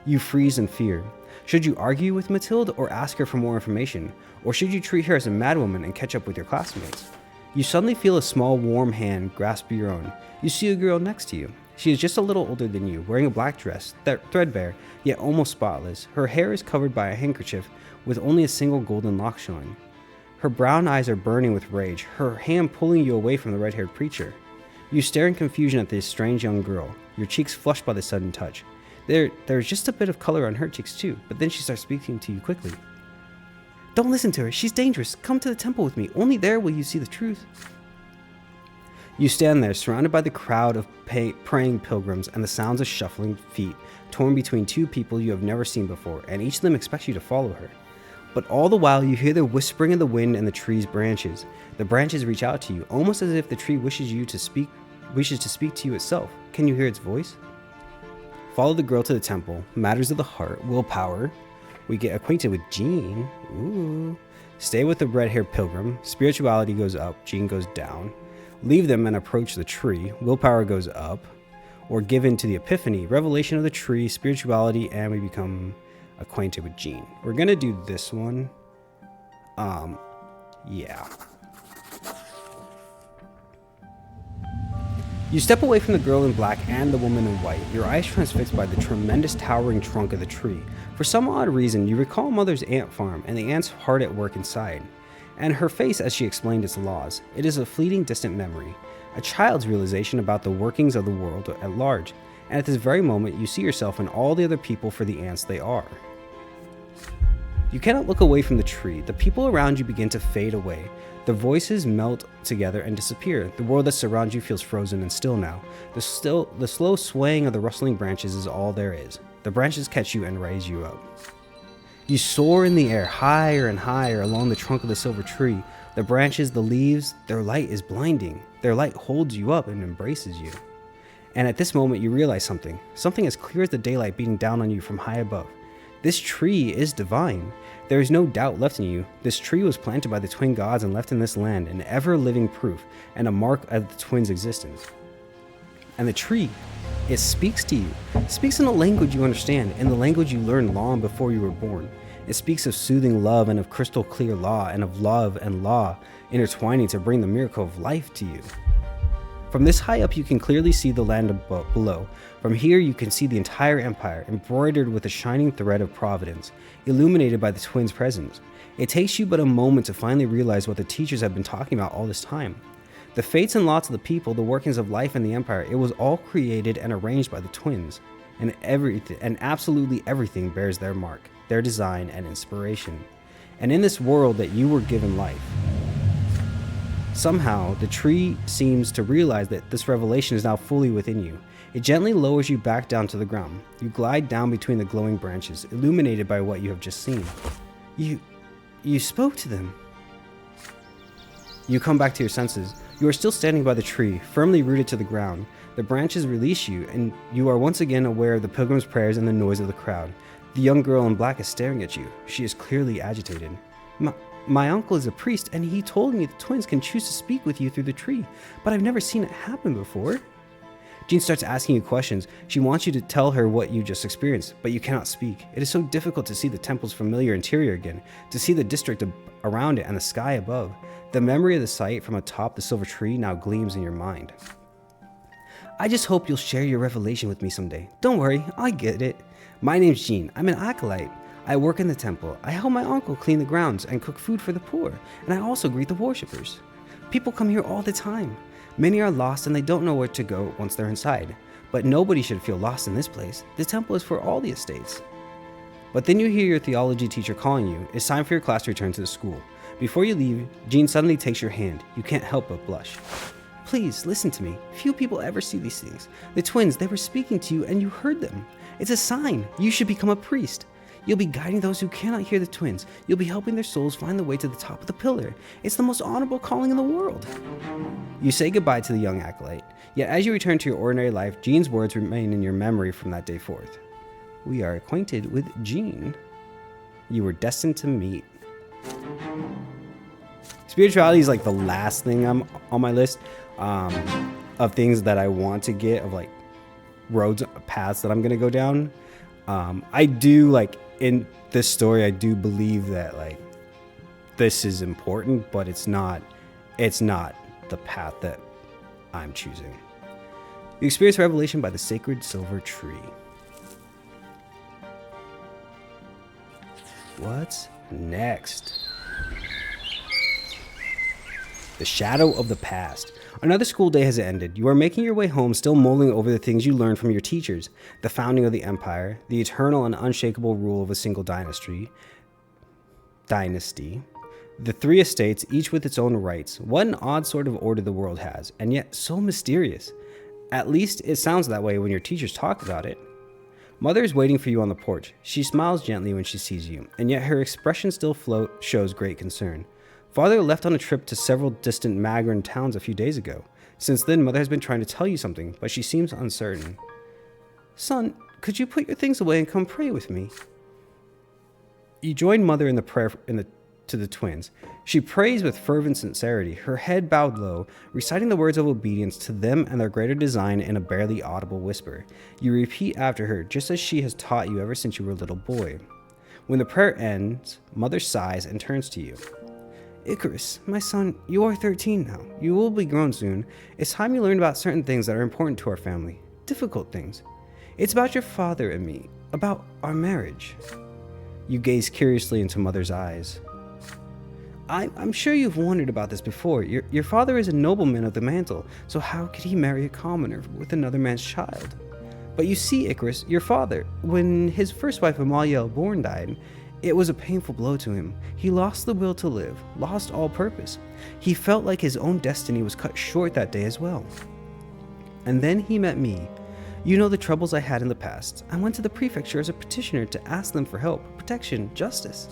You freeze in fear. Should you argue with Mathilde or ask her for more information? Or should you treat her as a madwoman and catch up with your classmates? You suddenly feel a small warm hand grasp your own. You see a girl next to you. She is just a little older than you, wearing a black dress, threadbare, yet almost spotless. Her hair is covered by a handkerchief with only a single golden lock showing. Her brown eyes are burning with rage, her hand pulling you away from the red-haired preacher. You stare in confusion at this strange young girl, your cheeks flushed by the sudden touch. There's just a bit of color on her cheeks too, but then she starts speaking to you quickly. Don't listen to her, she's dangerous. Come to the temple with me, only there will you see the truth. You stand there, surrounded by the crowd of praying pilgrims and the sounds of shuffling feet, torn between two people you have never seen before, and each of them expects you to follow her. But all the while, you hear the whispering of the wind in the tree's branches. The branches reach out to you, almost as if the tree wishes to speak to you itself. Can you hear its voice? Follow the girl to the temple. Matters of the heart, willpower. We get acquainted with Jean. Ooh. Stay with the red-haired pilgrim. Spirituality goes up, Jean goes down. Leave them and approach the tree. Willpower goes up. Or give in to the epiphany, revelation of the tree, spirituality, and we become acquainted with Jean. We're gonna do this one. Yeah. You step away from the girl in black and the woman in white, your eyes transfixed by the tremendous towering trunk of the tree. For some odd reason, you recall Mother's ant farm and the ants hard at work inside, and her face as she explained its laws. It is a fleeting, distant memory, a child's realization about the workings of the world at large, and at this very moment, you see yourself and all the other people for the ants they are. You cannot look away from the tree. The people around you begin to fade away. The voices melt together and disappear. The world that surrounds you feels frozen and still now. The slow swaying of the rustling branches is all there is. The branches catch you and raise you up. You soar in the air, higher and higher along the trunk of the silver tree. The branches, the leaves, their light is blinding. Their light holds you up and embraces you. And at this moment you realize something as clear as the daylight beating down on you from high above. This tree is divine. There is no doubt left in you. This tree was planted by the twin gods and left in this land, an ever-living proof and a mark of the twins' existence. And the tree, it speaks to you. It speaks in a language you understand, in the language you learned long before you were born. It speaks of soothing love and of crystal clear law and of love and law intertwining to bring the miracle of life to you. From this high up, you can clearly see the land below. From here, you can see the entire empire, embroidered with a shining thread of providence, illuminated by the twins' presence. It takes you but a moment to finally realize what the teachers have been talking about all this time. The fates and lots of the people, the workings of life in the empire, it was all created and arranged by the twins. And absolutely everything bears their mark, their design and inspiration. And in this world that you were given life, somehow, the tree seems to realize that this revelation is now fully within you. It gently lowers you back down to the ground. You glide down between the glowing branches, illuminated by what you have just seen. You spoke to them. You come back to your senses. You are still standing by the tree, firmly rooted to the ground. The branches release you, and you are once again aware of the pilgrim's prayers and the noise of the crowd. The young girl in black is staring at you. She is clearly agitated. My uncle is a priest, and he told me the twins can choose to speak with you through the tree, but I've never seen it happen before. Jean starts asking you questions. She wants you to tell her what you just experienced, but you cannot speak. It is so difficult to see the temple's familiar interior again, to see the district around it and the sky above. The memory of the sight from atop the silver tree now gleams in your mind. I just hope you'll share your revelation with me someday. Don't worry, I get it. My name's Jean. I'm an acolyte. I work in the temple. I help my uncle clean the grounds and cook food for the poor, and I also greet the worshippers. People come here all the time. Many are lost and they don't know where to go once they're inside. But nobody should feel lost in this place. The temple is for all the estates. But then you hear your theology teacher calling you. It's time for your class to return to the school. Before you leave, Jean suddenly takes your hand. You can't help but blush. Please, listen to me. Few people ever see these things. The twins, they were speaking to you and you heard them. It's a sign. You should become a priest. You'll be guiding those who cannot hear the twins. You'll be helping their souls find the way to the top of the pillar. It's the most honorable calling in the world. You say goodbye to the young acolyte. Yet as you return to your ordinary life, Jean's words remain in your memory from that day forth. We are acquainted with Jean. You were destined to meet. Spirituality is like the last thing on my list of things that I want to get, of like roads, paths that I'm going to go down. I do, like, in this story, I do believe that, like, this is important, but it's not the path that I'm choosing. You experience revelation by the sacred silver tree. What's next? The shadow of the past. Another school day has ended. You are making your way home, still mulling over the things you learned from your teachers. The founding of the empire, the eternal and unshakable rule of a single dynasty, the three estates, each with its own rights. What an odd sort of order the world has, and yet so mysterious. At least it sounds that way when your teachers talk about it. Mother is waiting for you on the porch. She smiles gently when she sees you, and yet her expression still shows great concern. Father left on a trip to several distant Magran towns a few days ago. Since then, Mother has been trying to tell you something, but she seems uncertain. Son, could you put your things away and come pray with me? You join Mother in the prayer to the twins. She prays with fervent sincerity, her head bowed low, reciting the words of obedience to them and their greater design in a barely audible whisper. You repeat after her, just as she has taught you ever since you were a little boy. When the prayer ends, Mother sighs and turns to you. Icarus, my son, you are 13 now. You will be grown soon. It's time you learned about certain things that are important to our family. Difficult things. It's about your father and me. About our marriage. You gaze curiously into Mother's eyes. I'm sure you've wondered about this before. Your father is a nobleman of the mantle, so how could he marry a commoner with another man's child? But you see, Icarus, your father, when his first wife Amalia Born died, it was a painful blow to him. He lost the will to live, lost all purpose. He felt like his own destiny was cut short that day as well. And then he met me. You know the troubles I had in the past. I went to the prefecture as a petitioner to ask them for help, protection, justice.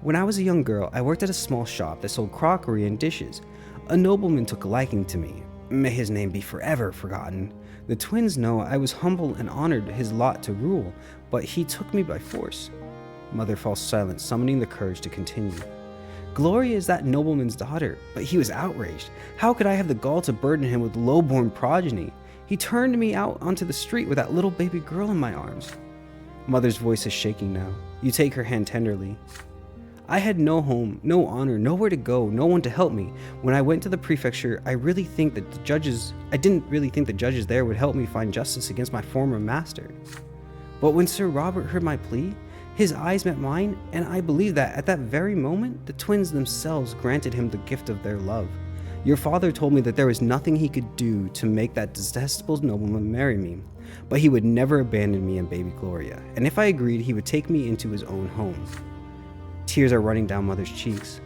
When I was a young girl, I worked at a small shop that sold crockery and dishes. A nobleman took a liking to me. May his name be forever forgotten. The twins know I was humble and honored his lot to rule, but he took me by force. Mother falls silent, summoning the courage to continue. Gloria is that nobleman's daughter, but he was outraged. How could I have the gall to burden him with low-born progeny? He turned me out onto the street with that little baby girl in my arms. Mother's voice is shaking now. You take her hand tenderly. I had no home, no honor, nowhere to go, no one to help me. When I went to the prefecture, I didn't really think the judges there would help me find justice against my former master. But when Sir Robert heard my plea, his eyes met mine, and I believe that at that very moment, the twins themselves granted him the gift of their love. Your father told me that there was nothing he could do to make that detestable nobleman marry me, but he would never abandon me and baby Gloria, and if I agreed, he would take me into his own home. Tears are running down Mother's cheeks.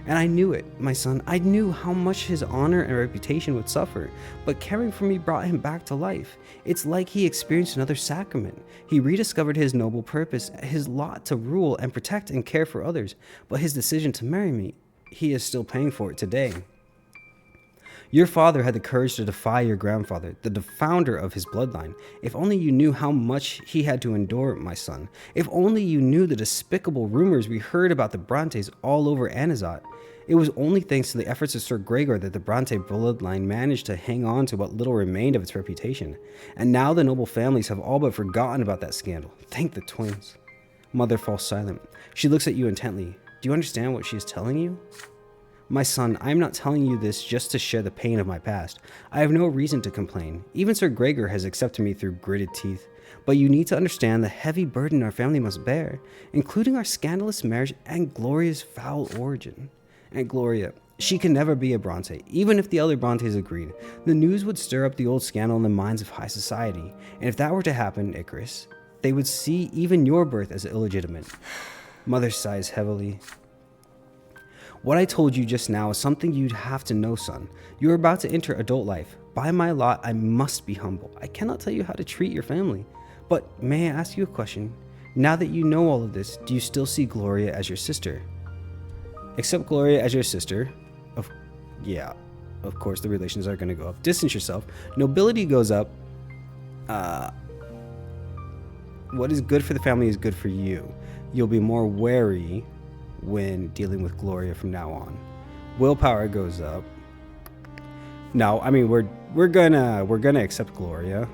And I knew it, my son. I knew how much his honor and reputation would suffer, but caring for me brought him back to life. It's like he experienced another sacrament. He rediscovered his noble purpose, his lot to rule and protect and care for others, but his decision to marry me, he is still paying for it today. Your father had the courage to defy your grandfather, the founder of his bloodline. If only you knew how much he had to endure, my son. If only you knew the despicable rumors we heard about the Brantes all over Anazat. It was only thanks to the efforts of Sir Gregor that the Brante bloodline managed to hang on to what little remained of its reputation. And now the noble families have all but forgotten about that scandal. Thank the twins. Mother falls silent. She looks at you intently. Do you understand what she is telling you? My son, I am not telling you this just to share the pain of my past. I have no reason to complain. Even Sir Gregor has accepted me through gritted teeth. But you need to understand the heavy burden our family must bear, including our scandalous marriage and Gloria's foul origin. And Gloria, she can never be a Brante, even if the other Brantes agreed. The news would stir up the old scandal in the minds of high society. And if that were to happen, Icarus, they would see even your birth as illegitimate. Mother sighs heavily. What I told you just now is something you'd have to know, son. You are about to enter adult life. By my lot, I must be humble. I cannot tell you how to treat your family. But may I ask you a question? Now that you know all of this, do you still see Gloria as your sister? Accept Gloria as your sister. Of course the relations are going to go up. Distance yourself. Nobility goes up. What is good for the family is good for you. You'll be more wary when dealing with Gloria from now on. Willpower goes up. No, I mean we're gonna accept Gloria.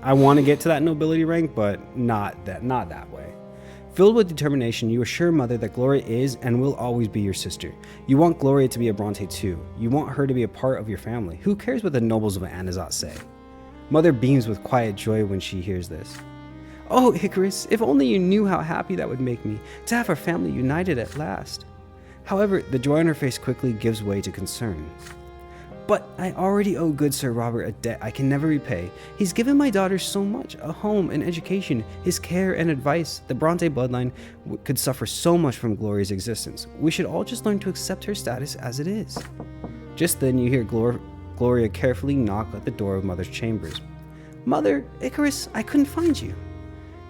I want to get to that nobility rank, but not that way. Filled with determination, you assure Mother that Gloria is and will always be your sister. You want Gloria to be a Brante too. You want her to be a part of your family. Who cares what the nobles of Anazat say? Mother beams with quiet joy when she hears this. Oh, Icarus, if only you knew how happy that would make me, to have our family united at last. However, the joy on her face quickly gives way to concern. But I already owe good Sir Robert a debt I can never repay. He's given my daughter so much, a home, an education, his care and advice. The Brante bloodline could suffer so much from Gloria's existence. We should all just learn to accept her status as it is. Just then you hear Gloria carefully knock at the door of Mother's chambers. Mother, Icarus, I couldn't find you.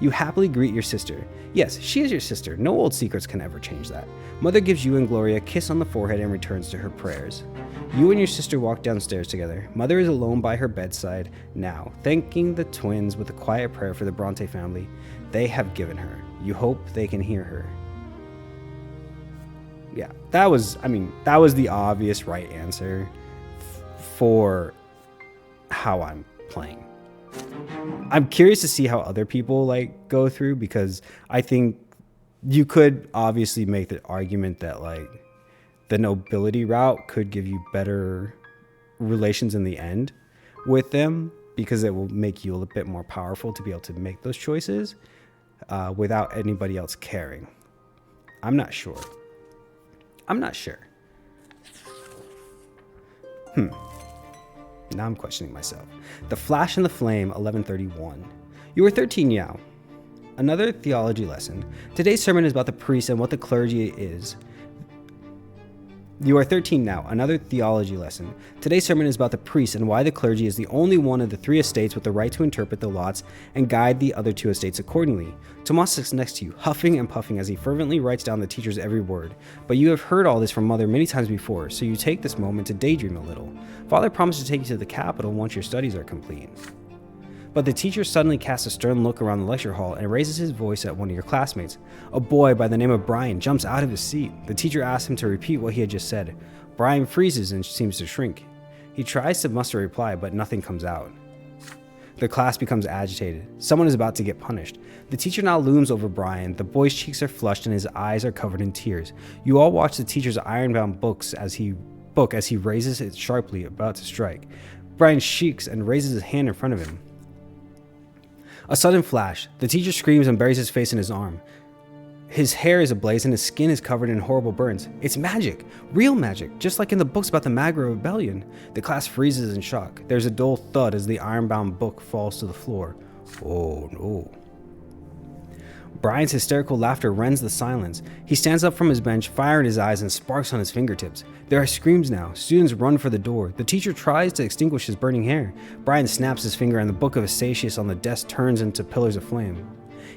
You happily greet your sister. Yes, she is your sister. No old secrets can ever change that. Mother gives you and Gloria a kiss on the forehead and returns to her prayers. You and your sister walk downstairs together. Mother is alone by her bedside now, thanking the twins with a quiet prayer for the Brante family they have given her. You hope they can hear her. Yeah, that was the obvious right answer for how I'm playing. I'm curious to see how other people go through, because I think you could obviously make the argument that the nobility route could give you better relations in the end with them, because it will make you a little bit more powerful to be able to make those choices without anybody else caring. I'm not sure. Now I'm questioning myself. The Flash and the Flame, 1131. You are 13 now. Another theology lesson. Today's sermon is about the priest and what the clergy is. You are 13 now. Another theology lesson. Today's sermon is about the priest and why the clergy is the only one of the 3 estates with the right to interpret the lots and guide the other 2 estates accordingly. Tomas sits next to you, huffing and puffing as he fervently writes down the teacher's every word. But you have heard all this from Mother many times before, so you take this moment to daydream a little. Father promised to take you to the capital once your studies are complete. But the teacher suddenly casts a stern look around the lecture hall and raises his voice at one of your classmates. A boy by the name of Brian jumps out of his seat. The teacher asks him to repeat what he had just said. Brian freezes and seems to shrink. He tries to muster a reply, but nothing comes out. The class becomes agitated. Someone is about to get punished. The teacher now looms over Brian. The boy's cheeks are flushed and his eyes are covered in tears. You all watch the teacher's iron-bound book as he raises it sharply, about to strike. Brian shrieks and raises his hand in front of him. A sudden flash. The teacher screams and buries his face in his arm. His hair is ablaze and his skin is covered in horrible burns. It's magic. Real magic. Just like in the books about the Magra Rebellion. The class freezes in shock. There's a dull thud as the iron-bound book falls to the floor. Oh no. Brian's hysterical laughter rends the silence. He stands up from his bench, fire in his eyes and sparks on his fingertips. There are screams now. Students run for the door. The teacher tries to extinguish his burning hair. Brian snaps his finger and the book of Astatius on the desk turns into pillars of flame.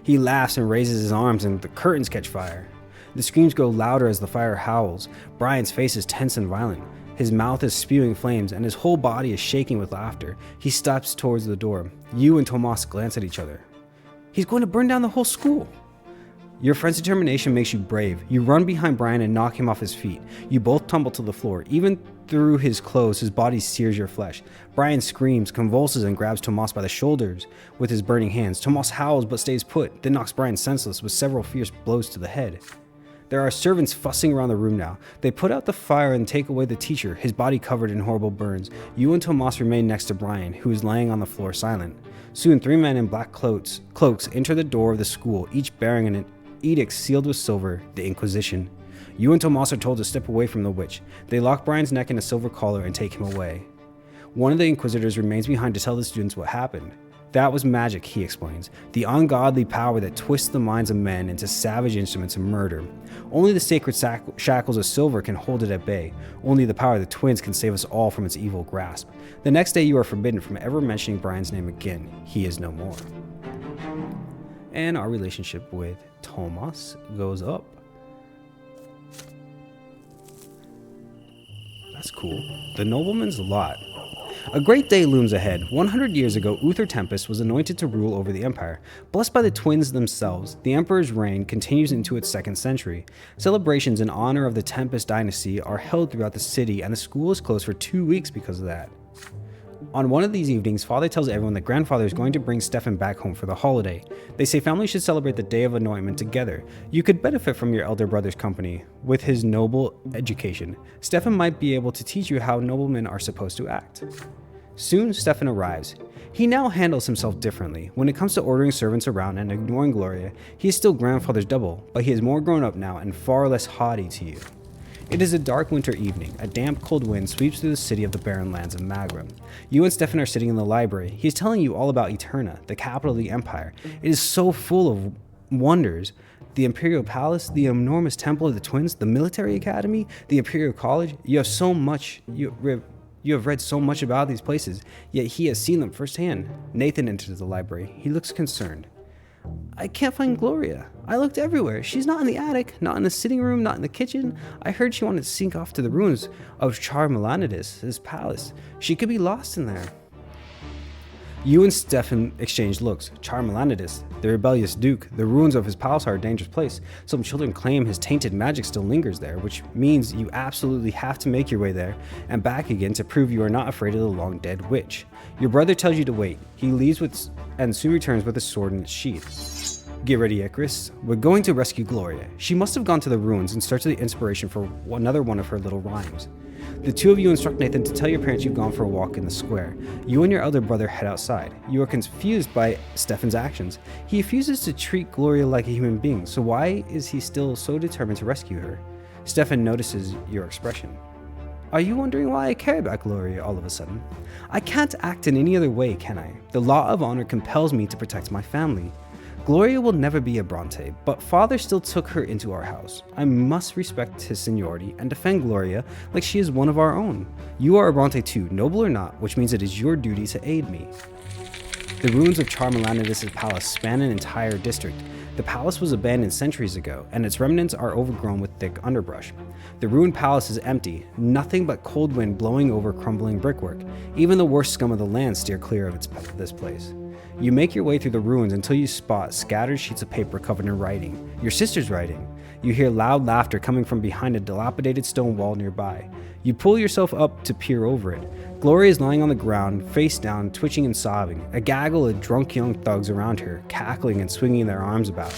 He laughs and raises his arms and the curtains catch fire. The screams grow louder as the fire howls. Brian's face is tense and violent. His mouth is spewing flames and his whole body is shaking with laughter. He steps towards the door. You and Tomas glance at each other. He's going to burn down the whole school. Your friend's determination makes you brave. You run behind Brian and knock him off his feet. You both tumble to the floor. Even through his clothes, his body sears your flesh. Brian screams, convulses, and grabs Tomas by the shoulders with his burning hands. Tomas howls but stays put, then knocks Brian senseless with several fierce blows to the head. There are servants fussing around the room now. They put out the fire and take away the teacher, his body covered in horrible burns. You and Tomas remain next to Brian, who is laying on the floor silent. Soon 3 men in black cloaks enter the door of the school, each bearing an edict sealed with silver, the Inquisition. You and Tomas are told to step away from the witch. They lock Brian's neck in a silver collar and take him away. One of the Inquisitors remains behind to tell the students what happened. That was magic, he explains. The ungodly power that twists the minds of men into savage instruments of murder. Only the sacred shackles of silver can hold it at bay. Only the power of the twins can save us all from its evil grasp. The next day you are forbidden from ever mentioning Brian's name again. He is no more. And our relationship with Tomas goes up. That's cool. The nobleman's lot. A great day looms ahead. 100 years ago, Uther Tempest was anointed to rule over the empire. Blessed by the twins themselves, the emperor's reign continues into its 2nd century. Celebrations in honor of the Tempest dynasty are held throughout the city, and the school is closed for 2 weeks because of that. On one of these evenings, Father tells everyone that Grandfather is going to bring Stefan back home for the holiday. They say families should celebrate the Day of Anointment together. You could benefit from your elder brother's company. With his noble education, Stefan might be able to teach you how noblemen are supposed to act. Soon, Stefan arrives. He now handles himself differently. When it comes to ordering servants around and ignoring Gloria, he is still Grandfather's double, but he is more grown up now and far less haughty to you. It is a dark winter evening. A damp, cold wind sweeps through the city of the barren lands of Magra. You and Stefan are sitting in the library. He is telling you all about Eterna, the capital of the Empire. It is so full of wonders. The Imperial Palace, the enormous Temple of the Twins, the Military Academy, the Imperial College. You have so much. You have read so much about these places, yet he has seen them firsthand. Nathan enters the library. He looks concerned. I can't find Gloria. I looked everywhere. She's not in the attic, not in the sitting room, not in the kitchen. I heard she wanted to sneak off to the ruins of Charmelanidis, his palace. She could be lost in there. You and Stefan exchange looks. Charmelanidis, the rebellious duke, the ruins of his palace are a dangerous place. Some children claim his tainted magic still lingers there, which means you absolutely have to make your way there and back again to prove you are not afraid of the long-dead witch. Your brother tells you to wait. He leaves and soon returns with a sword in its sheath. Get ready, Icarus. We're going to rescue Gloria. She must have gone to the ruins in search of the inspiration for another one of her little rhymes. The two of you instruct Nathan to tell your parents you've gone for a walk in the square. You and your elder brother head outside. You are confused by Stefan's actions. He refuses to treat Gloria like a human being, so why is he still so determined to rescue her? Stefan notices your expression. Are you wondering why I care about Gloria all of a sudden? I can't act in any other way, can I? The law of honor compels me to protect my family. Gloria will never be a Brante, but Father still took her into our house. I must respect his seniority and defend Gloria like she is one of our own. You are a Brante too, noble or not, which means it is your duty to aid me. The ruins of Charmelanidis' palace span an entire district. The palace was abandoned centuries ago, and its remnants are overgrown with thick underbrush. The ruined palace is empty, nothing but cold wind blowing over crumbling brickwork. Even the worst scum of the land steer clear of this place. You make your way through the ruins until you spot scattered sheets of paper covered in writing. Your sister's writing. You hear loud laughter coming from behind a dilapidated stone wall nearby. You pull yourself up to peer over it. Gloria is lying on the ground, face down, twitching and sobbing. A gaggle of drunk young thugs around her, cackling and swinging their arms about.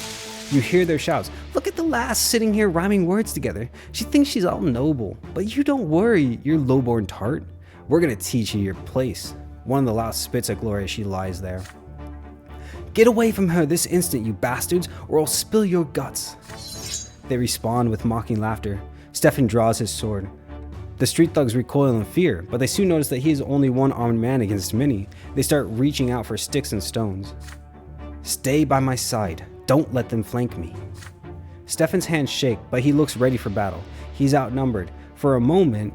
You hear their shouts. Look at the lass sitting here rhyming words together. She thinks she's all noble. But you don't worry, you lowborn tart. We're gonna teach you your place. One of the louts spits at Gloria as she lies there. Get away from her this instant, you bastards, or I'll spill your guts. They respond with mocking laughter. Stefan draws his sword. The street thugs recoil in fear, but they soon notice that he is only one armed man against many. They start reaching out for sticks and stones. Stay by my side. Don't let them flank me. Stefan's hands shake, but he looks ready for battle. He's outnumbered. For a moment,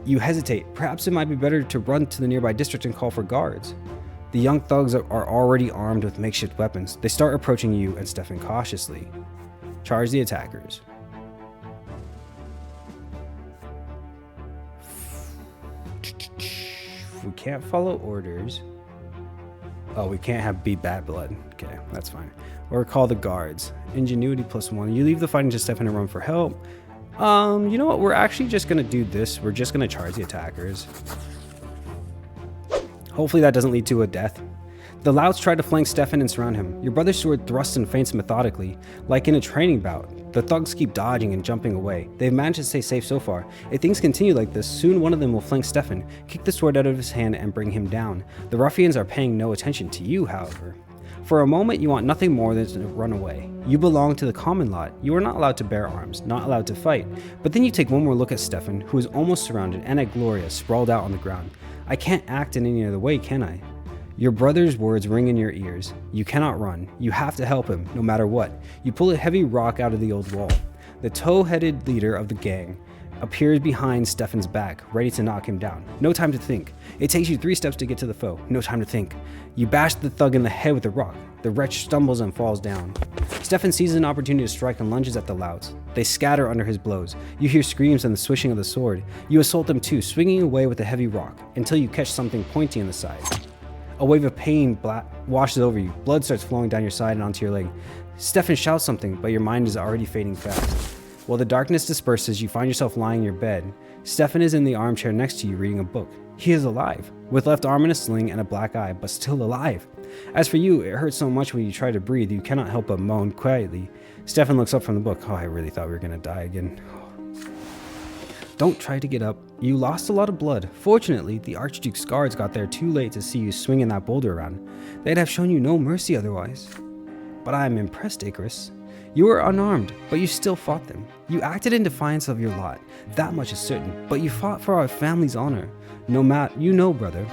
you hesitate. Perhaps it might be better to run to the nearby district and call for guards. The young thugs are already armed with makeshift weapons. They start approaching you and Stefan cautiously. Charge the attackers. We can't follow orders. Oh, we can't be bad blood. Okay, that's fine. Or call the guards. Ingenuity +1. You leave the fighting to Stefan and run for help. You know what? We're actually just gonna do this. We're just gonna charge the attackers. Hopefully that doesn't lead to a death. The louts try to flank Stefan and surround him. Your brother's sword thrusts and feints methodically, like in a training bout. The thugs keep dodging and jumping away. They've managed to stay safe so far. If things continue like this, soon one of them will flank Stefan, kick the sword out of his hand and bring him down. The ruffians are paying no attention to you, however. For a moment, you want nothing more than to run away. You belong to the common lot. You are not allowed to bear arms, not allowed to fight. But then you take one more look at Stefan, who is almost surrounded, and at Gloria, sprawled out on the ground. I can't act in any other way, can I? Your brother's words ring in your ears. You cannot run. You have to help him, no matter what. You pull a heavy rock out of the old wall. The tow-headed leader of the gang appears behind Stefan's back, ready to knock him down. No time to think. It takes you 3 steps to get to the foe. No time to think. You bash the thug in the head with a rock. The wretch stumbles and falls down. Stefan seizes an opportunity to strike and lunges at the louts. They scatter under his blows. You hear screams and the swishing of the sword. You assault them too, swinging away with a heavy rock, until you catch something pointy in the side. A wave of pain washes over you. Blood starts flowing down your side and onto your leg. Stefan shouts something, but your mind is already fading fast. While the darkness disperses, you find yourself lying in your bed. Stefan is in the armchair next to you reading a book. He is alive, with left arm in a sling and a black eye, but still alive. As for you, it hurts so much when you try to breathe, you cannot help but moan quietly. Stefan looks up from the book. Oh, I really thought we were going to die again. Don't try to get up. You lost a lot of blood. Fortunately, the Archduke's guards got there too late to see you swinging that boulder around. They'd have shown you no mercy otherwise. But I am impressed, Icarus. You were unarmed, but you still fought them. You acted in defiance of your lot. That much is certain, but you fought for our family's honor. You know, brother,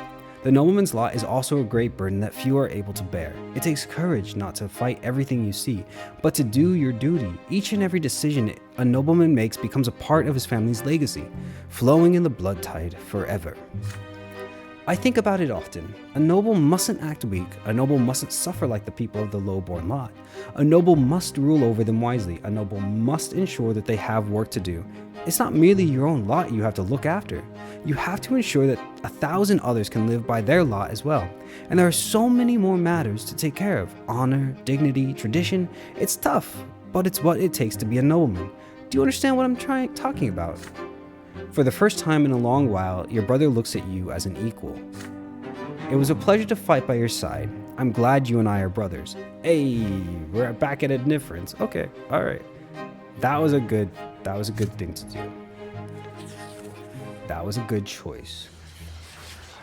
the nobleman's lot is also a great burden that few are able to bear. It takes courage not to fight everything you see, but to do your duty. Each and every decision a nobleman makes becomes a part of his family's legacy, flowing in the blood tide forever. I think about it often. A noble mustn't act weak. A noble mustn't suffer like the people of the low-born lot. A noble must rule over them wisely. A noble must ensure that they have work to do. It's not merely your own lot you have to look after. You have to ensure that 1,000 others can live by their lot as well. And there are so many more matters to take care of. Honor, dignity, tradition. It's tough, but it's what it takes to be a nobleman. Do you understand what I'm talking about? For the first time in a long while, your brother looks at you as an equal. It was a pleasure to fight by your side. I'm glad you and I are brothers. Hey, we're back at a difference. Okay, all right. That was a good thing to do. That was a good choice.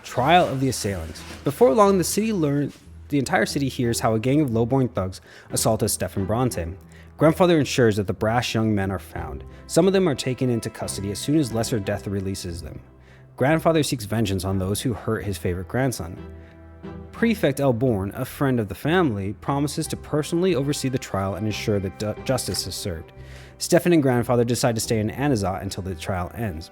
Trial of the assailants. Before long, the entire city hears how a gang of low-born thugs assaulted Stefan Brante. Grandfather ensures that the brash young men are found. Some of them are taken into custody as soon as Lesser Death releases them. Grandfather seeks vengeance on those who hurt his favorite grandson. Prefect Elborn, a friend of the family, promises to personally oversee the trial and ensure that justice is served. Stefan and Grandfather decide to stay in Anazat until the trial ends.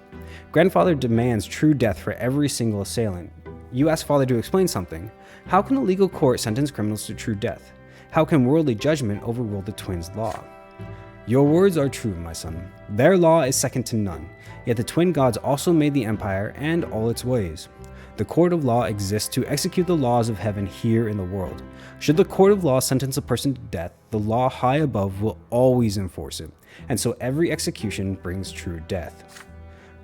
Grandfather demands true death for every single assailant. You ask Father to explain something. How can a legal court sentence criminals to true death? How can worldly judgment overrule the twins' law? Your words are true, my son. Their law is second to none. Yet the twin gods also made the empire and all its ways. The court of law exists to execute the laws of heaven here in the world. Should the court of law sentence a person to death, the law high above will always enforce it, and so every execution brings true death.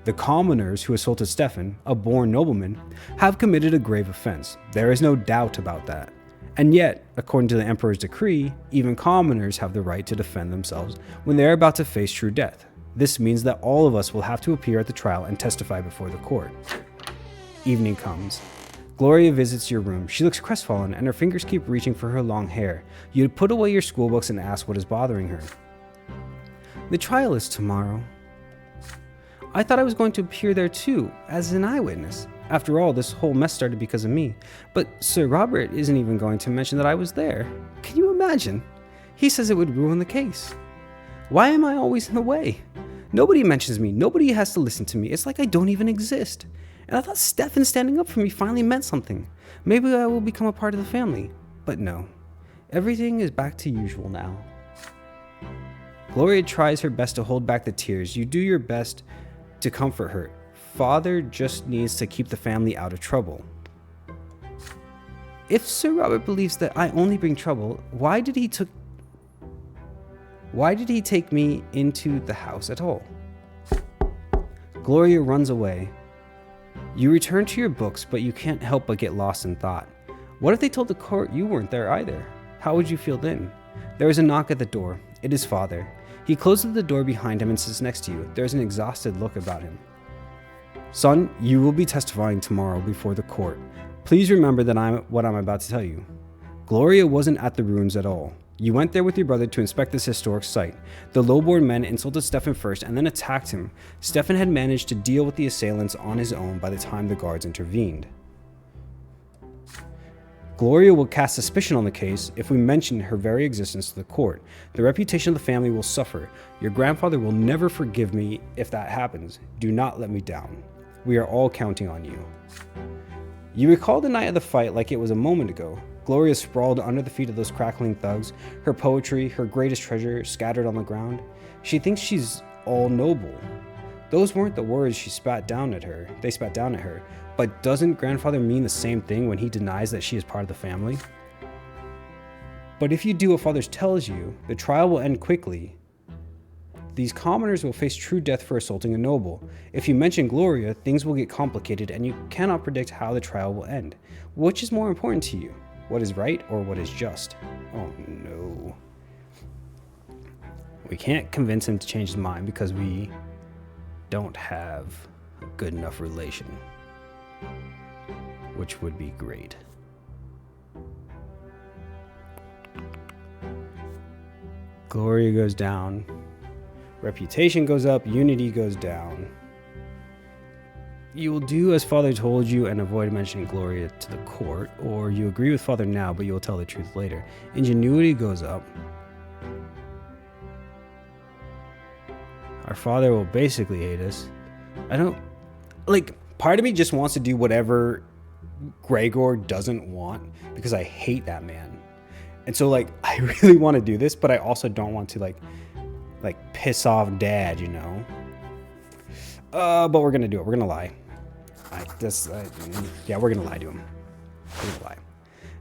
The commoners who assaulted Stefan, a born nobleman, have committed a grave offense. There is no doubt about that. And yet, according to the emperor's decree, even commoners have the right to defend themselves when they are about to face true death. This means that all of us will have to appear at the trial and testify before the court. Evening comes. Gloria visits your room. She looks crestfallen and her fingers keep reaching for her long hair. You put away your school books and ask what is bothering her. The trial is tomorrow. I thought I was going to appear there too, as an eyewitness. After all, this whole mess started because of me. But Sir Robert isn't even going to mention that I was there. Can you imagine? He says it would ruin the case. Why am I always in the way? Nobody mentions me. Nobody has to listen to me. It's like I don't even exist. And I thought Stefan standing up for me finally meant something. Maybe I will become a part of the family. But no. Everything is back to usual now. Gloria tries her best to hold back the tears. You do your best to comfort her. Father just needs to keep the family out of trouble. If Sir Robert believes that I only bring trouble, why did he take me into the house at all? Gloria runs away. You return to your books, but you can't help but get lost in thought. What if they told the court you weren't there either? How would you feel then? There is a knock at the door. It is Father. He closes the door behind him and sits next to you. There is an exhausted look about him. Son, you will be testifying tomorrow before the court. Please remember that what I'm about to tell you. Gloria wasn't at the ruins at all. You went there with your brother to inspect this historic site. The low-born men insulted Stefan first and then attacked him. Stefan had managed to deal with the assailants on his own by the time the guards intervened. Gloria will cast suspicion on the case if we mention her very existence to the court. The reputation of the family will suffer. Your grandfather will never forgive me if that happens. Do not let me down. We are all counting on you. You recall the night of the fight like it was a moment ago. Gloria sprawled under the feet of those crackling thugs, her poetry, her greatest treasure, scattered on the ground. She thinks she's all noble. Those weren't the words they spat down at her. But doesn't grandfather mean the same thing when he denies that she is part of the family? But if you do what father tells you, the trial will end quickly. these commoners will face true death for assaulting a noble. If you mention Gloria, things will get complicated and you cannot predict how the trial will end. Which is more important to you? What is right or what is just? Oh no. We can't convince him to change his mind because we don't have a good enough relation. Which would be great. Gloria goes down. Reputation goes up. Unity goes down. You will do as Father told you and avoid mentioning Gloria to the court, or you agree with Father now, but you will tell the truth later. Ingenuity goes up. Our Father will basically hate us. Part of me just wants to do whatever Gregor doesn't want because I hate that man. And so, I really want to do this, but I also don't want to, piss off Dad, you know? But we're going to do it. We're going to lie. We're going to lie to him. We're going to lie.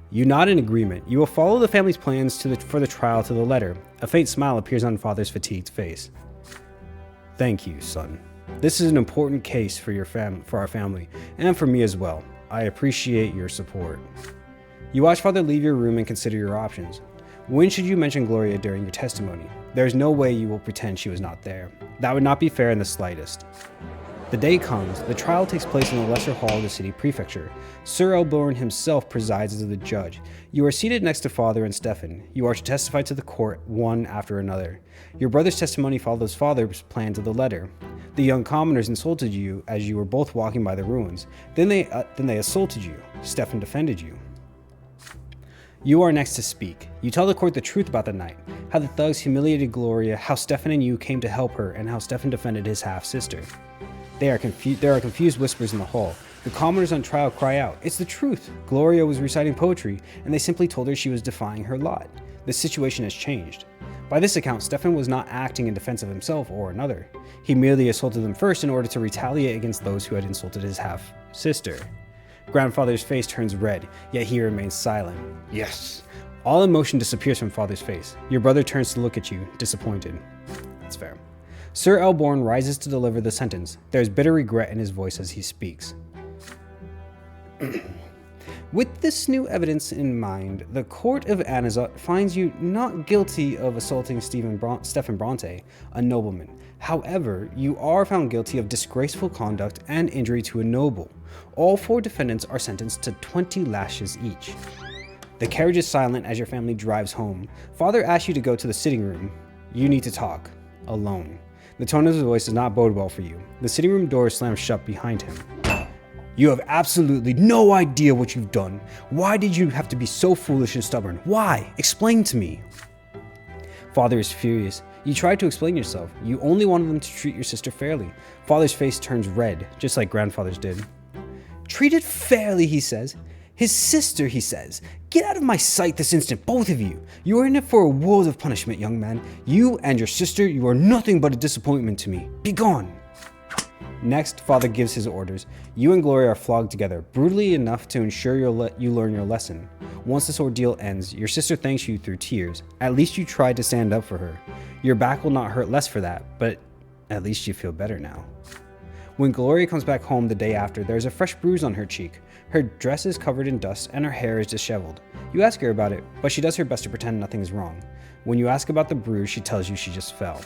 You nod in agreement. You will follow the family's plans for the trial to the letter. A faint smile appears on Father's fatigued face. Thank you, son. This is an important case for our family, and for me as well. I appreciate your support. You watch Father leave your room and consider your options. When should you mention Gloria during your testimony? There is no way you will pretend she was not there. That would not be fair in the slightest. The day comes. The trial takes place in the lesser hall of the city prefecture. Sir Elborn himself presides as the judge. You are seated next to Father and Stefan. You are to testify to the court, one after another. Your brother's testimony follows Father's plan to the letter. The young commoners insulted you as you were both walking by the ruins. Then they assaulted you. Stefan defended you. You are next to speak. You tell the court the truth about the night, how the thugs humiliated Gloria, how Stefan and you came to help her, and how Stefan defended his half-sister. There are confused whispers in the hall. The commoners on trial cry out, "It's the truth! Gloria was reciting poetry, and they simply told her she was defying her lot. The situation has changed." By this account, Stefan was not acting in defense of himself or another. He merely assaulted them first in order to retaliate against those who had insulted his half-sister. Grandfather's face turns red, yet he remains silent. Yes. All emotion disappears from Father's face. Your brother turns to look at you, disappointed. That's fair. Sir Elborn rises to deliver the sentence. There is bitter regret in his voice as he speaks. With this new evidence in mind, the court of Anazot finds you not guilty of assaulting Stefan Brante, a nobleman. However, you are found guilty of disgraceful conduct and injury to a noble. All 4 defendants are sentenced to 20 lashes each. The carriage is silent as your family drives home. Father asks you to go to the sitting room. You need to talk. Alone. The tone of his voice does not bode well for you. The sitting room door slams shut behind him. You have absolutely no idea what you've done. Why did you have to be so foolish and stubborn? Why? Explain to me. Father is furious. You tried to explain yourself. You only wanted them to treat your sister fairly. Father's face turns red, just like grandfather's did. Treated fairly, he says. His sister, he says. Get out of my sight this instant, both of you. You are in it for a world of punishment, young man. You and your sister, you are nothing but a disappointment to me. Be gone. Next, Father gives his orders. You and Gloria are flogged together, brutally enough to ensure you learn your lesson. Once this ordeal ends, your sister thanks you through tears. At least you tried to stand up for her. Your back will not hurt less for that, but at least you feel better now. When Gloria comes back home the day after, there is a fresh bruise on her cheek. Her dress is covered in dust and her hair is disheveled. You ask her about it, but she does her best to pretend nothing is wrong. When you ask about the bruise, she tells you she just fell.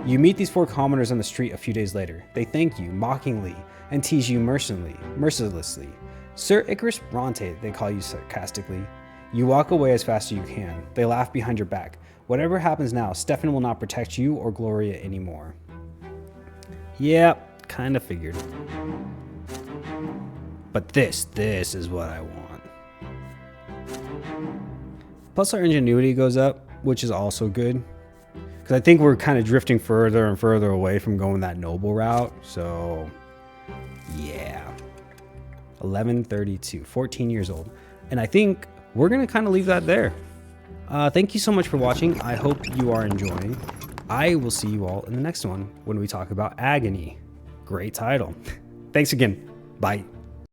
You meet these 4 commoners on the street a few days later. They thank you mockingly and tease you mercilessly. Sir Icarus Brante, they call you sarcastically. You walk away as fast as you can. They laugh behind your back. Whatever happens now, Stefan will not protect you or Gloria anymore. Yep, kinda figured. But this is what I want. Plus our ingenuity goes up, which is also good. Because I think we're kind of drifting further and further away from going that noble route. So, yeah. 1132, 14 years old. And I think we're going to kind of leave that there. Thank you so much for watching. I hope you are enjoying. I will see you all in the next one when we talk about Agony. Great title. Thanks again. Bye.